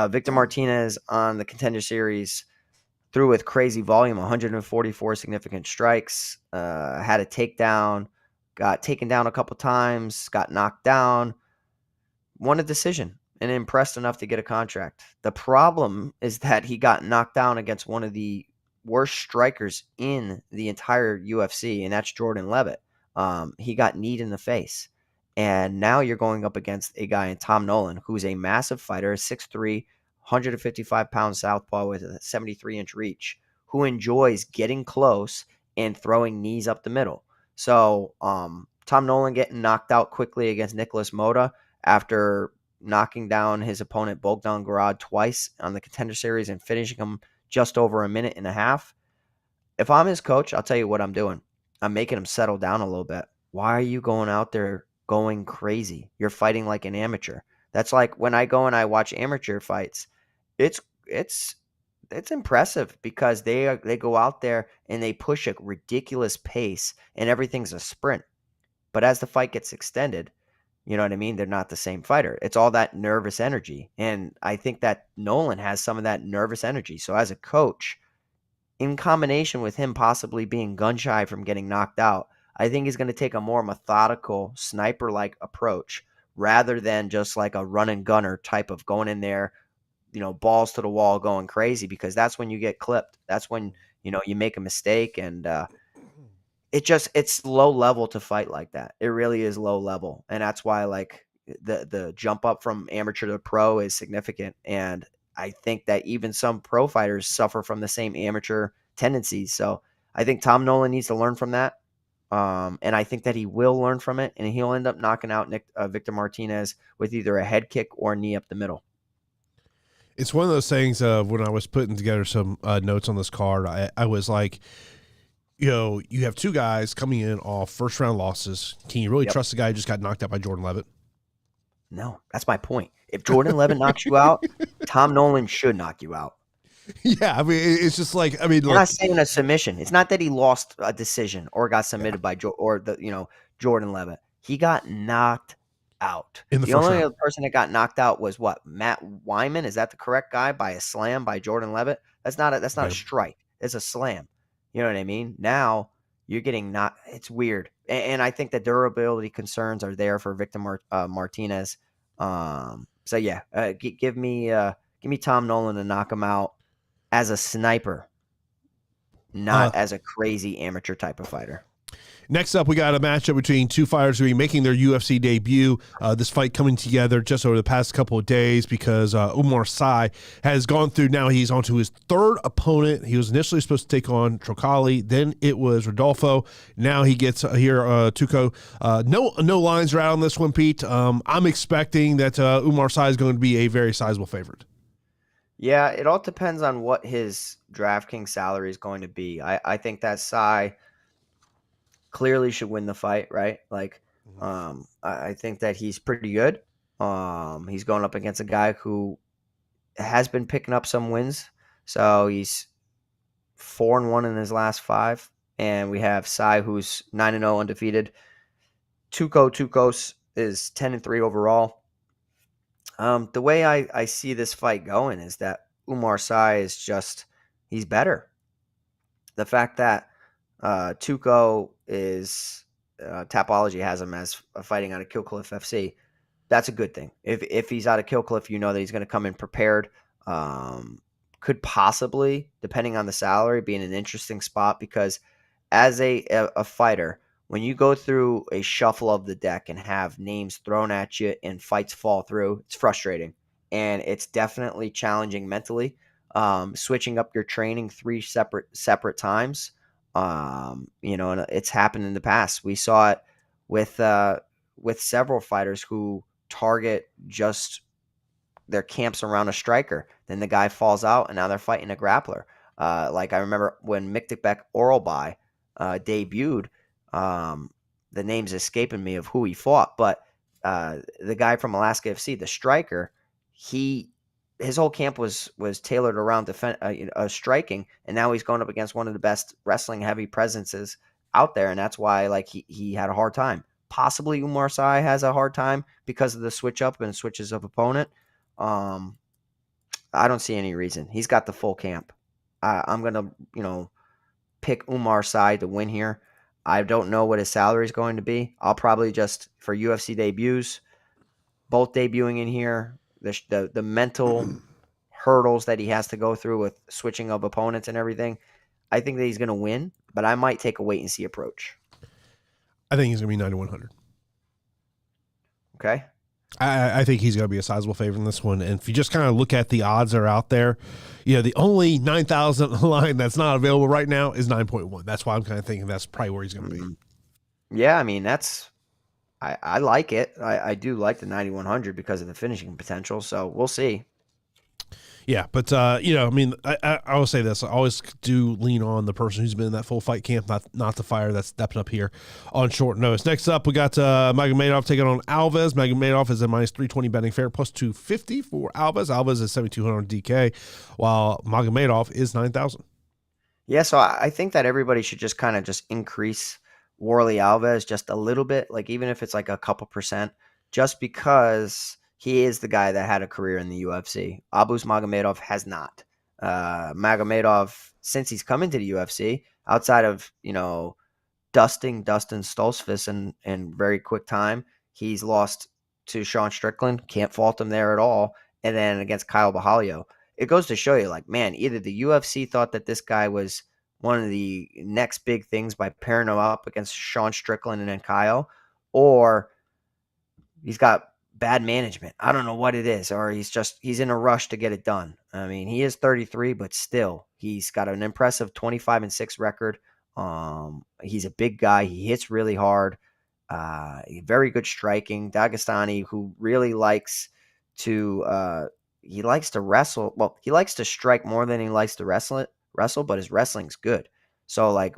Victor Martinez on the Contender Series threw with crazy volume, 144 significant strikes, had a takedown, got taken down a couple times, got knocked down, won a decision, and impressed enough to get a contract. The problem is that he got knocked down against one of the worst strikers in the entire UFC, and that's Jordan Levitt. He got kneed in the face. And now you're going up against a guy in Tom Nolan, who's a massive fighter, 6'3", 155-pound southpaw with a 73-inch reach, who enjoys getting close and throwing knees up the middle. So Tom Nolan getting knocked out quickly against Nicholas Mota after knocking down his opponent Bogdan Gorod twice on the Contender Series and finishing him just over a minute and a half. If I'm his coach, I'll tell you what I'm doing. I'm making him settle down a little bit. Why are you going out there going crazy? You're fighting like an amateur. That's like when I go and I watch amateur fights. It's impressive because they go out there and they push a ridiculous pace and everything's a sprint. But as the fight gets extended, you know what I mean? They're not the same fighter. It's all that nervous energy. And I think that Nolan has some of that nervous energy. So as a coach, in combination with him possibly being gun shy from getting knocked out, I think he's going to take a more methodical, sniper-like approach rather than just like a run and gunner type of going in there, balls to the wall going crazy, because that's when you get clipped. That's when, you make a mistake, and it's low level to fight like that. It really is low level. And that's why like the jump up from amateur to pro is significant. And I think that even some pro fighters suffer from the same amateur tendencies. So I think Tom Nolan needs to learn from that. And I think that he will learn from it, and he'll end up knocking out Victor Martinez with either a head kick or a knee up the middle. It's one of those things of when I was putting together some notes on this card, I was like, you have two guys coming in off first-round losses. Can you really trust the guy who just got knocked out by Jordan Levitt? No, that's my point. If Jordan Levitt knocks you out, Tom Nolan should knock you out. Yeah, I mean, it's just like, I mean, I'm not saying a submission. It's not that he lost a decision or got submitted by Jordan Levitt. He got knocked out. In the the first only round. other person that got knocked out was what? Matt Wyman? Is that the correct guy? By a slam by Jordan Levitt? That's not a strike. It's a slam. You know what I mean? Now you're getting knocked. It's weird, and I think the durability concerns are there for Victor Martinez. So yeah, give me Tom Nolan to knock him out as a sniper, not as a crazy amateur type of fighter. Next up, we got a matchup between two fighters who are making their UFC debut. This fight coming together just over the past couple of days because Oumar Sy has gone through. Now he's on to his third opponent. He was initially supposed to take on Trocali, then it was Rodolfo. Now he gets here Tuco. No lines are out on this one, Pete. I'm expecting that Oumar Sy is going to be a very sizable favorite. Yeah, it all depends on what his DraftKings salary is going to be. I think that Sy clearly should win the fight, right? Like, I think that he's pretty good. He's going up against a guy who has been picking up some wins. So he's 4-1 in his last 5. And we have Sy, who's 9-0 undefeated. Tukos is 10-3 overall. The way I see this fight going is that Oumar Sy is he's better. The fact that Tuco is Tapology has him as fighting out of Kill Cliff FC. That's a good thing. If he's out of Kill Cliff, you know that he's going to come in prepared. Could possibly, depending on the salary, be in an interesting spot because as a fighter, when you go through a shuffle of the deck and have names thrown at you and fights fall through, it's frustrating. And it's definitely challenging mentally. Switching up your training 3 separate times. And it's happened in the past. We saw it with several fighters who target just their camps around a striker. Then the guy falls out, and now they're fighting a grappler. Like I remember when Mikdekbek Oralbai debuted. The name's escaping me of who he fought, but the guy from Alaska FC, the striker, his whole camp was tailored around striking, and now he's going up against one of the best wrestling heavy presences out there, and that's why like he had a hard time. Possibly Oumar Sy has a hard time because of the switch up and switches of opponent. I don't see any reason. He's got the full camp. I'm gonna pick Oumar Sy to win here. I don't know what his salary is going to be. I'll probably just, for UFC debuts, both debuting in here, the mental hurdles that he has to go through with switching of opponents and everything, I think that he's going to win, but I might take a wait-and-see approach. I think he's going to be 9,100. Okay. I think he's going to be a sizable favorite in this one. And if you just kind of look at the odds that are out there, the only 9,000 line that's not available right now is 9.1. That's why I'm kind of thinking that's probably where he's going to be. Yeah, I mean, I like it. I do like the 9,100 because of the finishing potential. So we'll see. Yeah, but I will say this: I always do lean on the person who's been in that full fight camp, not the fighter that's stepping up here on short notice. Next up, we got Magomedov taking on Alves. Magomedov is a minus 320 betting fair, plus 250 for Alves. Alves is 7,200 on DK, while Magomedov is 9,000. Yeah, so I think that everybody should just kind of just increase Warlley Alves just a little bit, like even if it's like a couple percent, just because he is the guy that had a career in the UFC. Abus Magomedov has not. Magomedov, since he's come into the UFC, outside of, dusting Dustin Stoltzfus in very quick time, he's lost to Sean Strickland. Can't fault him there at all. And then against Kyle Bahalio. It goes to show you, like, man, either the UFC thought that this guy was one of the next big things by pairing him up against Sean Strickland and then Kyle, or he's got bad management. I don't know what it is, or he's in a rush to get it done. I mean, he is 33, but still, he's got an impressive 25-6 record. He's a big guy. He hits really hard. Very good striking. Dagestani, who really likes to wrestle. Well, he likes to strike more than he likes to wrestle, but his wrestling's good. So, like,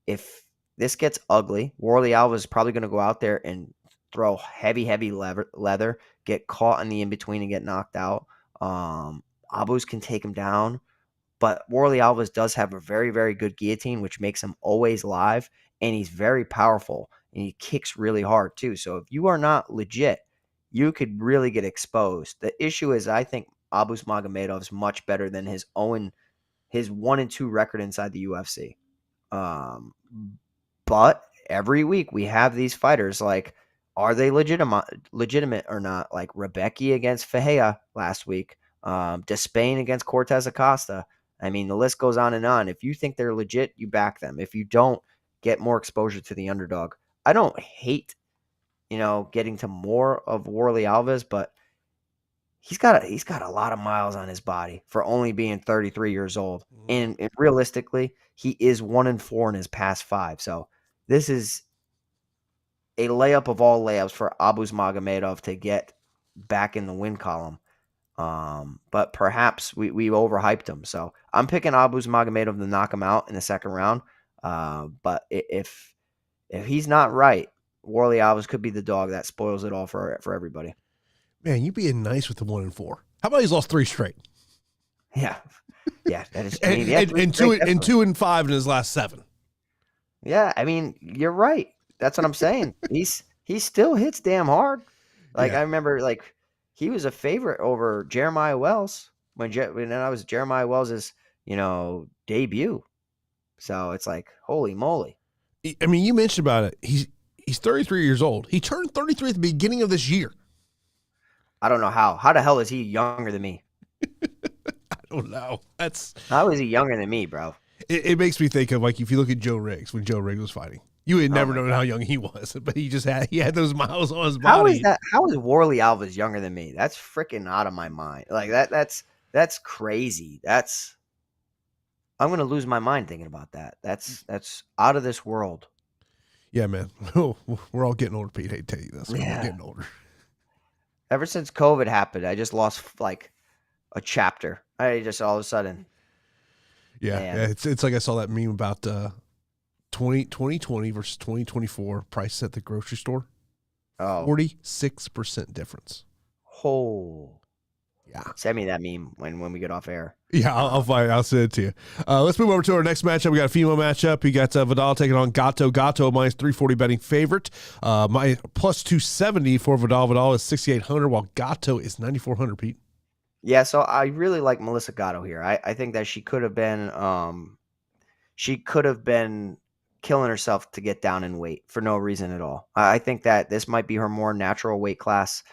if this gets ugly, Warlley Alves is probably going to go out there and throw heavy leather, get caught in the in-between and get knocked out. Abus can take him down, but Warlley Alves does have a very, very good guillotine, which makes him always live, and he's very powerful, and he kicks really hard too. So if you are not legit, you could really get exposed. The issue is I think Abus Magomedov is much better than his 1-2 record inside the UFC. But every week we have these fighters like, are they legitimate or not? Like Rebecki against Fajea last week, Despain against Cortez Acosta. I mean, the list goes on and on. If you think they're legit, you back them. If you don't, get more exposure to the underdog. I don't hate, getting to more of Warlley Alves, but he's got a lot of miles on his body for only being 33 years old. And realistically, he is 1-4 in his past 5. So this is a layup of all layups for Abus Magomedov to get back in the win column. But perhaps we overhyped him. So I'm picking Abus Magomedov to knock him out in the second round. But if he's not right, Warlley Alves could be the dog that spoils it all for everybody. Man, you being nice with the 1-4. How about he's lost 3 straight? Yeah, that is. And 2-5 in his last 7. Yeah, I mean, you're right. That's what I'm saying. He still hits damn hard. Like I remember, like he was a favorite over Jeremiah Wells when that was Jeremiah Wells's debut. So it's like, holy moly. I mean, you mentioned about it. He's 33 years old. He turned 33 at the beginning of this year. I don't know how. How the hell is he younger than me? I don't know. How is he younger than me, bro? It makes me think of, like, if you look at Joe Riggs, when Joe Riggs was fighting, you would never known how young he was, but he had those miles on his body. How is that? How is Warlley Alves younger than me? That's freaking out of my mind. Like that's crazy. I'm gonna lose my mind thinking about that. That's out of this world. Yeah, man. We're all getting older, Pete. I hate to tell you this. We're all getting older. Ever since COVID happened, I just lost like a chapter. I just all of a sudden. Yeah. It's like I saw that meme about 2020 versus 2024 price at the grocery store. 46% difference. Oh. Yeah. Send me that meme when we get off air. Yeah, I'll send it to you. Let's move over to our next matchup. We got a female matchup. We got Vidal taking on Gatto. Gatto minus 340 betting favorite. My plus 270 for Vidal. Vidal is 6,800, while Gatto is 9,400. Pete. Yeah, so I really like Melissa Gatto here. I think that she could have been killing herself to get down in weight for no reason at all. I think that this might be her more natural weight class.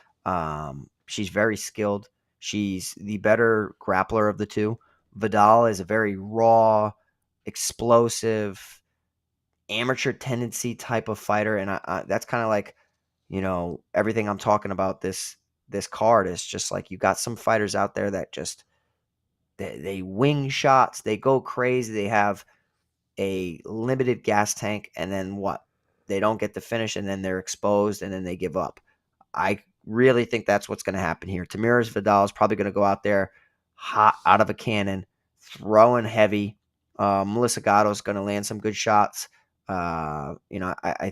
She's very skilled. She's the better grappler of the two. Vidal is a very raw, explosive, amateur tendency type of fighter, and that's kind of like, everything I'm talking about this card is just like you got some fighters out there that just they wing shots, they go crazy, they have a limited gas tank, and then what? They don't get the finish, and then they're exposed, and then they give up. I really think that's what's going to happen here. Tamires Vidal is probably going to go out there hot out of a cannon, throwing heavy. Melissa Gatto is going to land some good shots. I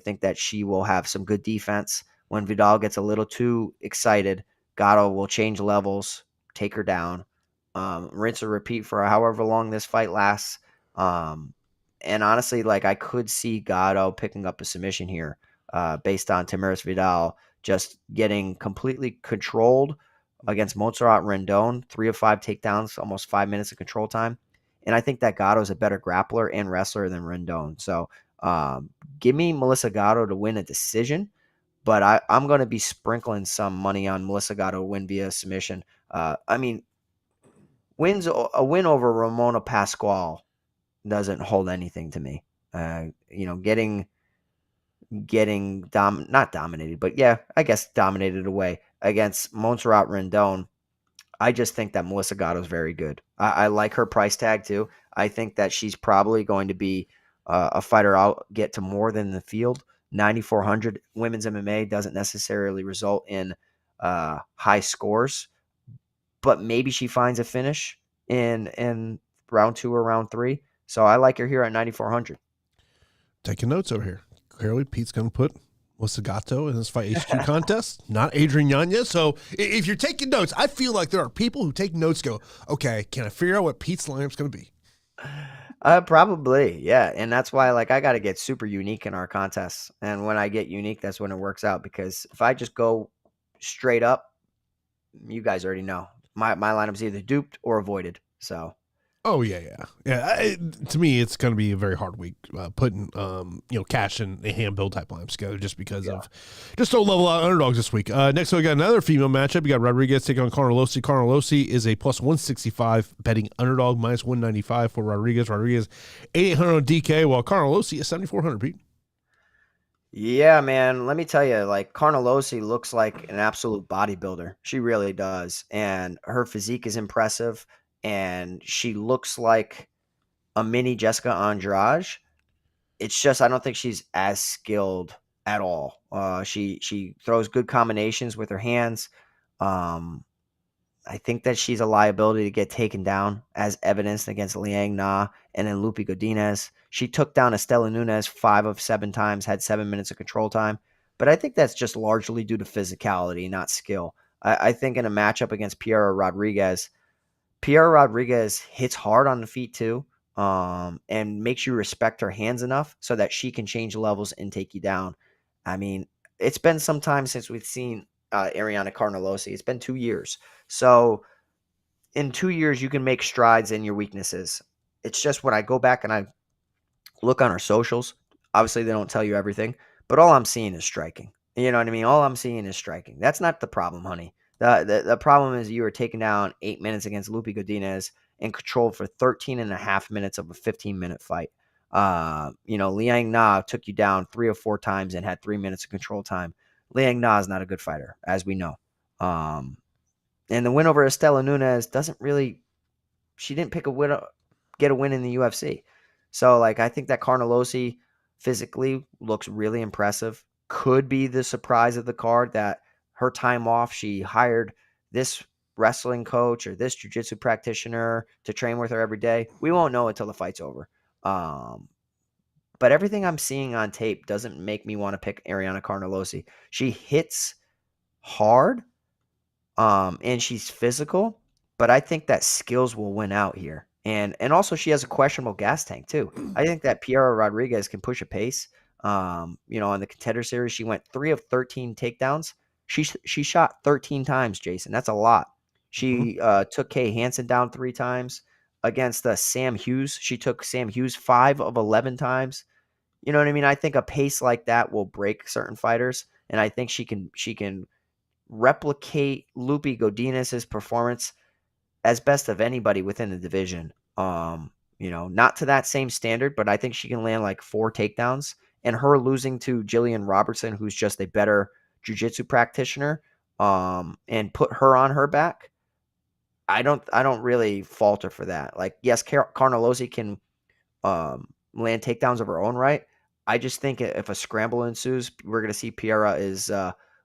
think that she will have some good defense. When Vidal gets a little too excited, Gatto will change levels, take her down, rinse and repeat for however long this fight lasts. And honestly, like I could see Gatto picking up a submission here based on Tamires Vidal just getting completely controlled against Montserrat Rendon, 3 of 5 takedowns, almost 5 minutes of control time. And I think that Gatto is a better grappler and wrestler than Rendon. So give me Melissa Gatto to win a decision, but I'm going to be sprinkling some money on Melissa Gatto to win via submission. A win over Ramona Pascual doesn't hold anything to me. Getting not dominated, but yeah, I guess dominated away against Montserrat Rendon. I just think that Melissa Gatto is very good. I like her price tag too. I think that she's probably going to be a fighter I'll get to more than the field. 9,400 women's MMA doesn't necessarily result in high scores, but maybe she finds a finish in round 2 or round 3. So I like her here at 9,400. Taking notes over here. Clearly, Pete's going to put Melissa Gatto in this Fight HQ contest, not Adrian Yanez. So if you're taking notes, I feel like there are people who take notes go, okay, can I figure out what Pete's lineup's going to be? Probably, yeah. And that's why I got to get super unique in our contests. And when I get unique, that's when it works out. Because if I just go straight up, you guys already know. My lineup's either duped or avoided. So Oh yeah. To me, it's going to be a very hard week putting cash and hand build type lines together just because of just don't level out underdogs this week. Next, we got another female matchup. You got Rodriguez taking on Carlossi. Carlossi is a plus 165 betting underdog, minus 195 for Rodriguez. Rodriguez 8,800 on DK, while Carlossi is 7,400. Pete. Yeah, man. Let me tell you, like Carnelossi looks like an absolute bodybuilder. She really does, and her physique is impressive, and she looks like a mini Jessica Andrade. It's just I don't think she's as skilled at all. She throws good combinations with her hands. Um, I think that she's a liability to get taken down, as evidenced against Liang Na and then Lupi Godinez. She took down Estela Nunes 5 of 7 times, had 7 minutes of control time. But I think that's just largely due to physicality, not skill. I think in a matchup against Piera Rodriguez hits hard on the feet too, and makes you respect her hands enough so that she can change levels and take you down. I mean, it's been some time since we've seen Ariane Carnelossi. It's been 2 years. So in 2 years, you can make strides in your weaknesses. It's just when I go back and I look on her socials, obviously they don't tell you everything, but all I'm seeing is striking. You know what I mean? All I'm seeing is striking. That's not the problem, honey. The problem is you were taking down 8 minutes against Lupi Godinez and controlled for 13 and a half minutes of a 15-minute fight. Liang Na took you down 3 or 4 times and had 3 minutes of control time. Liang Na is not a good fighter, as we know. And the win over Estela Nunes she didn't get a win in the UFC. So, like, I think that Carnelossi physically looks really impressive. Could be the surprise of the card that her time off, she hired this wrestling coach or this jiu-jitsu practitioner to train with her every day. We won't know until the fight's over. But everything I'm seeing on tape doesn't make me want to pick Ariane Carnelossi. She hits hard, and she's physical, but I think that skills will win out here. And also she has a questionable gas tank too. I think that Piera Rodriguez can push a pace. On the contender series, she went 3 of 13 takedowns. She shot 13 times, Jason. That's a lot. She took Kay Hansen down 3 times against Sam Hughes. She took Sam Hughes 5 of 11 times. You know what I mean? I think a pace like that will break certain fighters, and I think she can replicate Lupi Godinez's performance as best of anybody within the division. Not to that same standard, but I think she can land like 4 takedowns. And her losing to Jillian Robertson, who's just a better jiu-jitsu practitioner, and put her on her back, I don't really falter for that. Like, yes, Carnelossi can land takedowns of her own right. I just think if a scramble ensues, we're going to see Piera is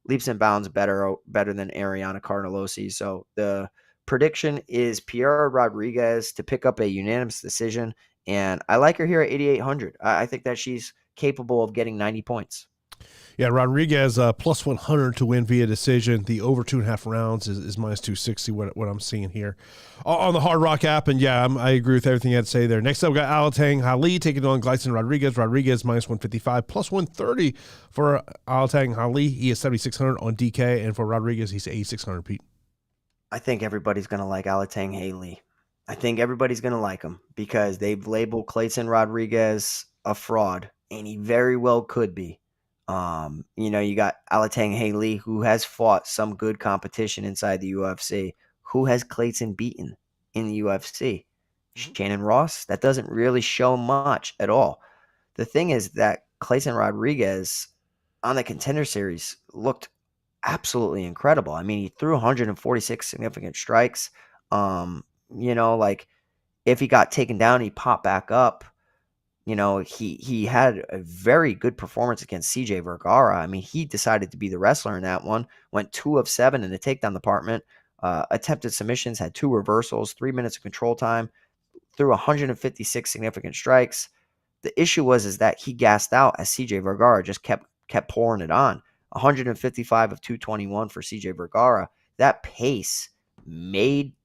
leaps and bounds better than Ariane Carnelossi. So the prediction is Piera Rodriguez to pick up a unanimous decision, and I like her here at 8,800. I think that she's capable of getting 90 points. Yeah, Rodriguez plus 100 to win via decision. The over 2.5 rounds is minus 260. What I'm seeing here on the Hard Rock app, and yeah, I agree with everything you had to say there. Next up, we got Alatang Ali taking on Gleison Rodriguez. Rodriguez minus 155, plus 130 for Alatang Ali. He is 7,600 on DK, and for Rodriguez, he's 8,600. Pete. I think everybody's gonna like Alatang Haley. I think everybody's gonna like him because they've labeled Clayton Rodriguez a fraud, and he very well could be. You got Alatang Haley, who has fought some good competition inside the UFC, who has Clayton beaten in the UFC. Shannon Ross, that doesn't really show much at all. The thing is that Clayton Rodriguez on the contender series looked absolutely incredible. I mean, he threw 146 significant strikes. If he got taken down, he popped back up. He had a very good performance against CJ Vergara. I mean, he decided to be the wrestler in that one. Went 2 of 7 in the takedown department. Attempted submissions, had 2 reversals, 3 minutes of control time, threw 156 significant strikes. The issue is that he gassed out as CJ Vergara just kept pouring it on. 155 of 221 for CJ Vergara. That pace made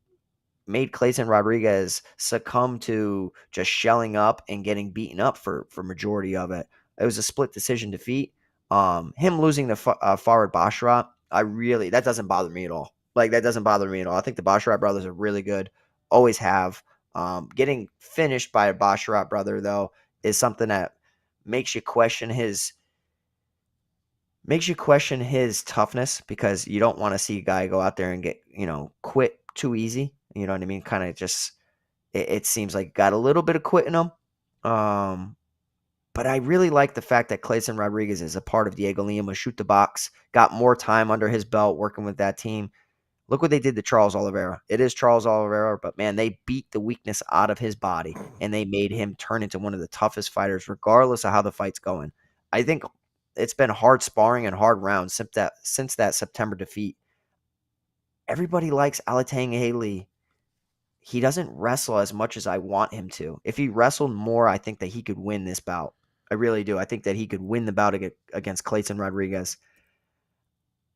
Clayton Rodriguez succumb to just shelling up and getting beaten up for majority of it. It was a split decision defeat. Him losing to Farid Basharat, that doesn't bother me at all. Like, that doesn't bother me at all. I think the Basharat brothers are really good. Always have. Getting finished by a Basharat brother, though, is something that makes you question his toughness, because you don't want to see a guy go out there and get, quit too easy. You know what I mean? Kind of just, it seems like got a little bit of quit in him. But I really like the fact that Clayton Rodriguez is a part of Diego Lima, shoot the box, got more time under his belt working with that team. Look what they did to Charles Oliveira. It is Charles Oliveira, but man, they beat the weakness out of his body, and they made him turn into one of the toughest fighters, regardless of how the fight's going. I think it's been hard sparring and hard rounds since that September defeat. Everybody likes Alatang Haley. He doesn't wrestle as much as I want him to. If he wrestled more, I think that he could win this bout. I really do. I think that he could win the bout against Clayton Rodriguez.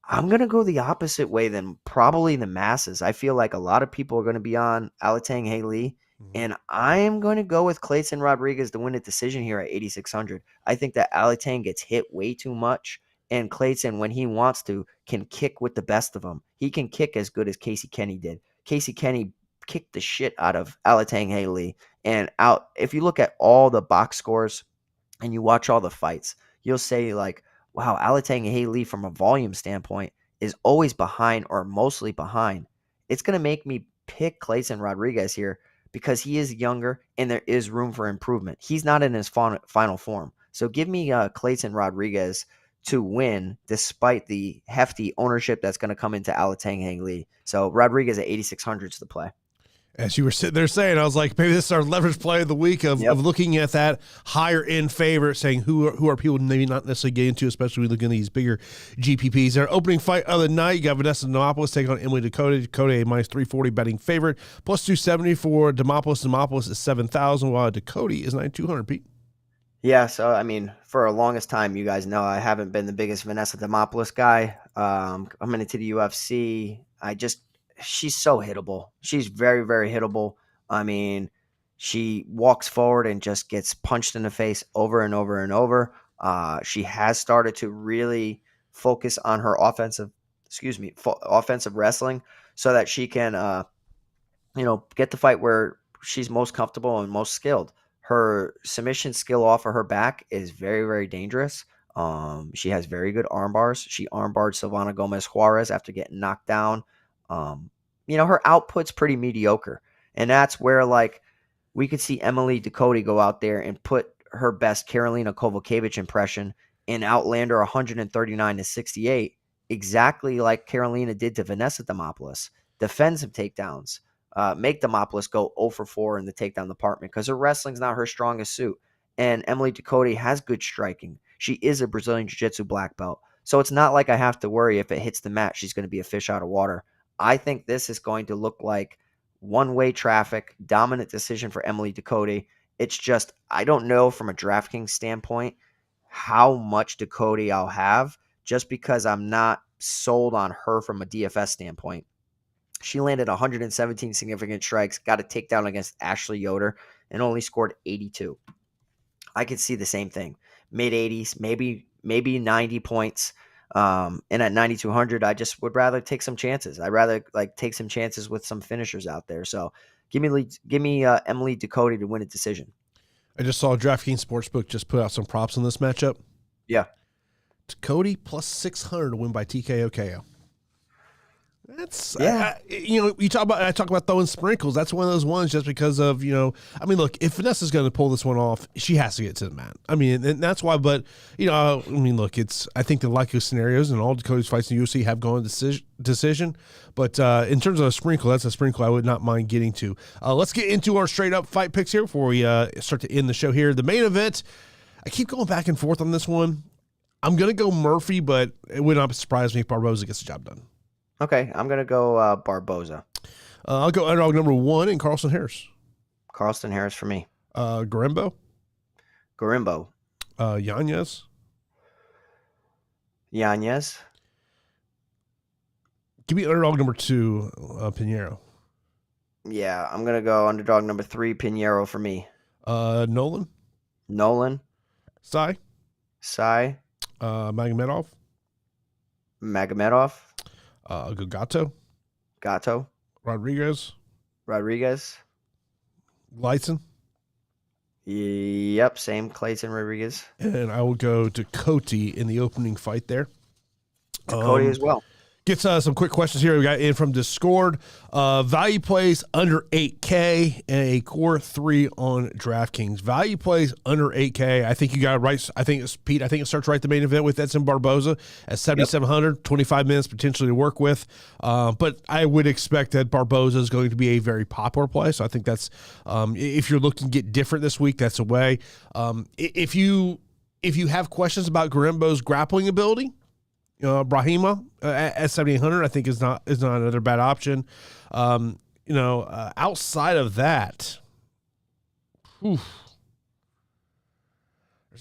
I'm going to go the opposite way than probably the masses. I feel like a lot of people are going to be on Alatang Haley, and I am going to go with Clayton Rodriguez to win a decision here at 8,600. I think that Alatang gets hit way too much, and Clayton, when he wants to, can kick with the best of them. He can kick as good as Casey Kenny did. Casey Kenny kicked the shit out of Alatang Haley, and if you look at all the box scores and you watch all the fights, you'll say like, wow, Alatang Haley from a volume standpoint is always behind or mostly behind. It's going to make me pick Clayton Rodriguez here because he is younger and there is room for improvement. He's not in his final form. So give me Clayton Rodriguez to win despite the hefty ownership that's going to come into Alatang Haley. So Rodriguez at 8,600 is the play. As you were sitting there saying, I was like, maybe this is our leverage play of the week of looking at that higher end favorite, saying who are people maybe not necessarily getting into, especially when looking at these bigger GPPs. Their opening fight of the night, you got Vanessa Demopoulos taking on Emily Ducote. Ducote a minus 340 betting favorite, plus 270 for Demopoulos. Demopoulos is 7,000, while Ducote is 9,200, Pete. Yeah, so I mean, for the longest time, you guys know I haven't been the biggest Vanessa Demopoulos guy. Coming into the UFC, she's so hittable. She's very, very hittable. I mean, she walks forward and just gets punched in the face over and over and over. She has started to really focus on her offensive wrestling so that she can, get the fight where she's most comfortable and most skilled. Her submission skill off of her back is very, very dangerous. She has very good arm bars. She armbarred Silvana Gomez Juarez after getting knocked down. Her output's pretty mediocre. And that's where, like, we could see Emily Ducote go out there and put her best Karolina Kowalkiewicz impression and outland her 139-68, exactly like Karolina did to Vanessa Demopoulos. Defend some takedowns. Make Demopoulos go 0 for 4 in the takedown department because her wrestling's not her strongest suit. And Emily Ducote has good striking. She is a Brazilian Jiu-Jitsu black belt. So it's not like I have to worry if it hits the mat, she's going to be a fish out of water. I think this is going to look like one-way traffic, dominant decision for Emily Ducote. It's just, I don't know from a DraftKings standpoint how much Ducote I'll have just because I'm not sold on her from a DFS standpoint. She landed 117 significant strikes, got a takedown against Ashley Yoder, and only scored 82. I could see the same thing. Mid-80s, maybe 90 points. And at 9,200, I just would rather take some chances. I'd rather take some chances with some finishers out there. So give me Emily Ducote to win a decision. I just saw DraftKings Sportsbook just put out some props on this matchup. Yeah. Ducote plus 600 to win by TKO KO. That's I talk about throwing sprinkles. That's one of those ones just because of, look, if Vanessa's going to pull this one off, she has to get to the mat. I mean, and that's why, but, look, I think the likely scenarios and all Ducote's fights in the UFC have gone decision. But in terms of a sprinkle, that's a sprinkle I would not mind getting to. Let's get into our straight up fight picks here before we start to end the show here. The main event, I keep going back and forth on this one. I'm going to go Murphy, but it would not surprise me if Barboza gets the job done. Okay, I'm going to go Barboza. I'll go underdog number 1 in Carlston Harris. Carlston Harris for me. Gorimbo. Yanez. Give me underdog number 2, Pinheiro. Yeah, I'm going to go underdog number 3, Pinheiro for me. Nolan. Sai. Magomedov. Gatto. Rodriguez. Gleison. Yep, same Clayton Rodriguez. And I will go to Cody in the opening fight there. Cody as well. Gets some quick questions here. We got in from Discord. Value plays under 8K and a core 3 on DraftKings. Value plays under 8K. I think you got it right. I think it's Pete. I think it starts right the main event with Edson Barboza at 7,700, 25 minutes potentially to work with. But I would expect that Barboza is going to be a very popular play. So I think that's if you're looking to get different this week, that's a way. If you have questions about Gorimbo's grappling ability, Brahimaj at 7,800, I think is not another bad option. Outside of that, there's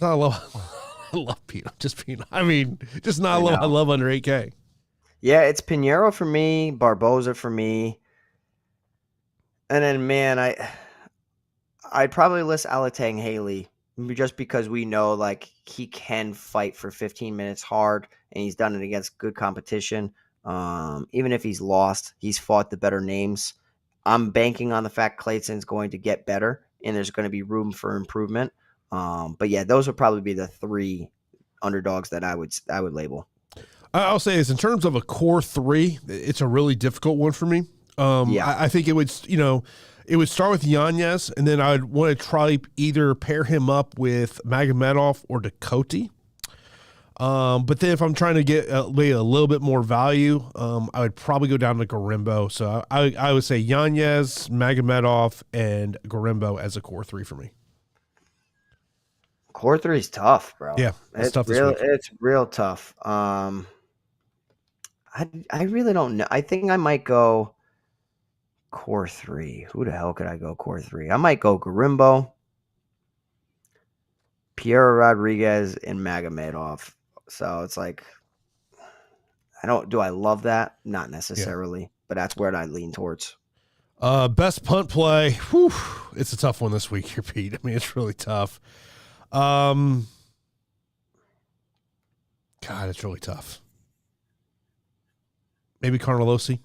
not a lot. I love Pete. Just not a lot I love under 8K. Yeah, it's Pinheiro for me, Barboza for me, and then man, I'd probably list Alatang Haley just because we know like he can fight for 15 minutes hard. And he's done it against good competition. Even if he's lost, he's fought the better names. I'm banking on the fact Clayton's going to get better, and there's going to be room for improvement. But yeah, those would probably be the 3 underdogs that I would label. I'll say this in terms of a core 3, it's a really difficult one for me. I think it would start with Yanez, and then I'd want to try either pair him up with Magomedov or Dakota. But then if I'm trying to get a little bit more value, I would probably go down to Gorimbo. So I would say Yanez, Magomedov, and Gorimbo as a core 3 for me. Core 3 is tough, bro. Yeah, it's tough this week. It's real tough. I really don't know. I think I might go core 3. Who the hell could I go core 3? I might go Gorimbo, Piera Rodriguez, and Magomedov. So it's like, do I love that? Not necessarily, but that's where I lean towards. Best punt play. Whew, it's a tough one this week here, Pete. It's really tough. God, it's really tough. Maybe Carnelossi.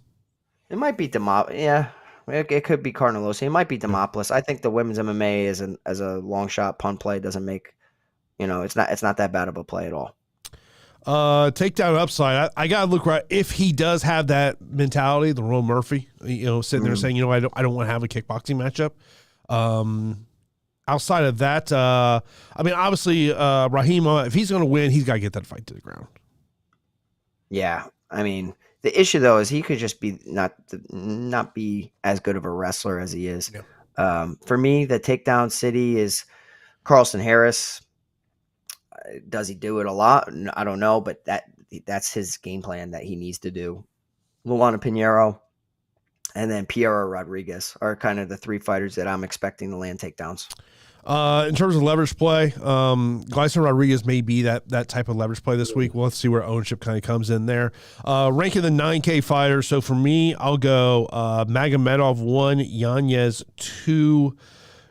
It might be Yeah, it could be Carnelossi. It might be Demopoulos. I think the women's MMA as a long shot punt play doesn't make, it's not that bad of a play at all. Takedown upside. I gotta look right if he does have that mentality. The Lerone Murphy, sitting there saying, I don't want to have a kickboxing matchup. Outside of that, obviously, Brahimaj, if he's going to win, he's got to get that fight to the ground. Yeah, the issue though is he could just be not be as good of a wrestler as he is. Yeah. For me, the takedown city is Carlston Harris. Does he do it a lot? I don't know, but that's his game plan that he needs to do. Luana Pinheiro and then Piera Rodriguez are kind of the 3 fighters that I'm expecting to land takedowns. In terms of leverage play, Gleison Rodriguez may be that type of leverage play this week. We'll have to see where ownership kind of comes in there. Ranking the 9K fighters. So for me, I'll go Magomedov 1, Yanez 2,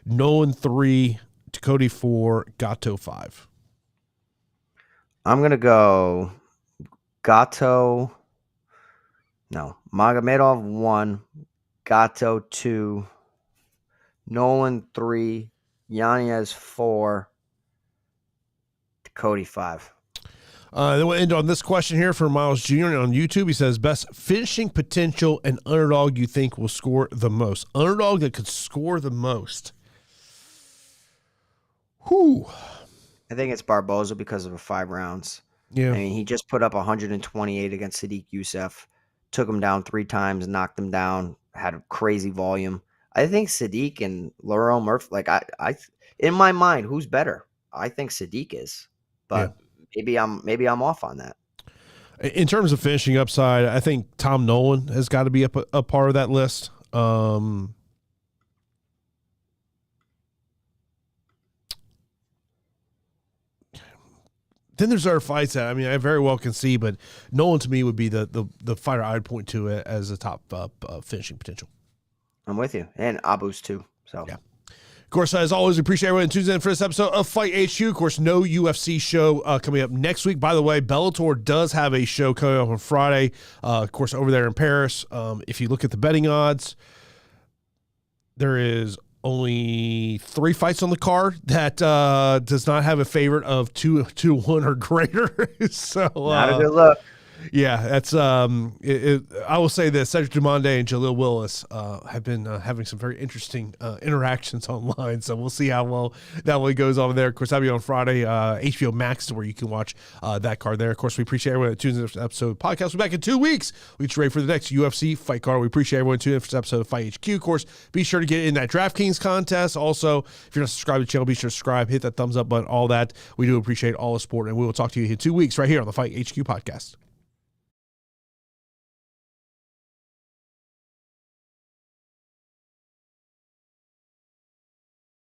Nolan 3, Dakota 4, Gatto 5. I'm going to go Magomedov 1, Gatto 2, Nolan 3, Yanez 4, Dakota 5. Then we'll end on this question here from Miles Jr. on YouTube. He says, best finishing potential and underdog you think will score the most. Underdog that could score the most. Whew. I think it's Barboza because of the 5 rounds. Yeah. He just put up 128 against Sadiq Youssef, took him down 3 times, knocked him down, had a crazy volume. I think Sadiq and Lerone Murphy, I in my mind, who's better? I think Sadiq is, but maybe I'm off on that. In terms of finishing upside, I think Tom Nolan has got to be a part of that list. Then there's other fights that I very well can see, but Nolan to me would be the fighter I would point to as a top finishing potential. I'm with you, and Abus too. So yeah. Of course, as always, we appreciate everyone tuning in for this episode of Fight HQ. Of course, no UFC show coming up next week. By the way, Bellator does have a show coming up on Friday. Of course, over there in Paris. If you look at the betting odds, there is only 3 fights on the card that does not have a favorite of 2-1 or greater. So not a good look. Yeah, that's I will say this: Cedric Dumonde and Jaleel Willis have been having some very interesting interactions online. So we'll see how well that one goes over there. Of course, that'll be on Friday. HBO Max is where you can watch that card there. Of course, we appreciate everyone that tunes in to this episode of the podcast. We'll be back in 2 weeks. We get ready for the next UFC fight card. We appreciate everyone tuning in for this episode of Fight HQ. Of course, be sure to get in that DraftKings contest. Also, if you're not subscribed to the channel, be sure to subscribe, hit that thumbs up button, all that. We do appreciate all the support, and we will talk to you in 2 weeks right here on the Fight HQ podcast.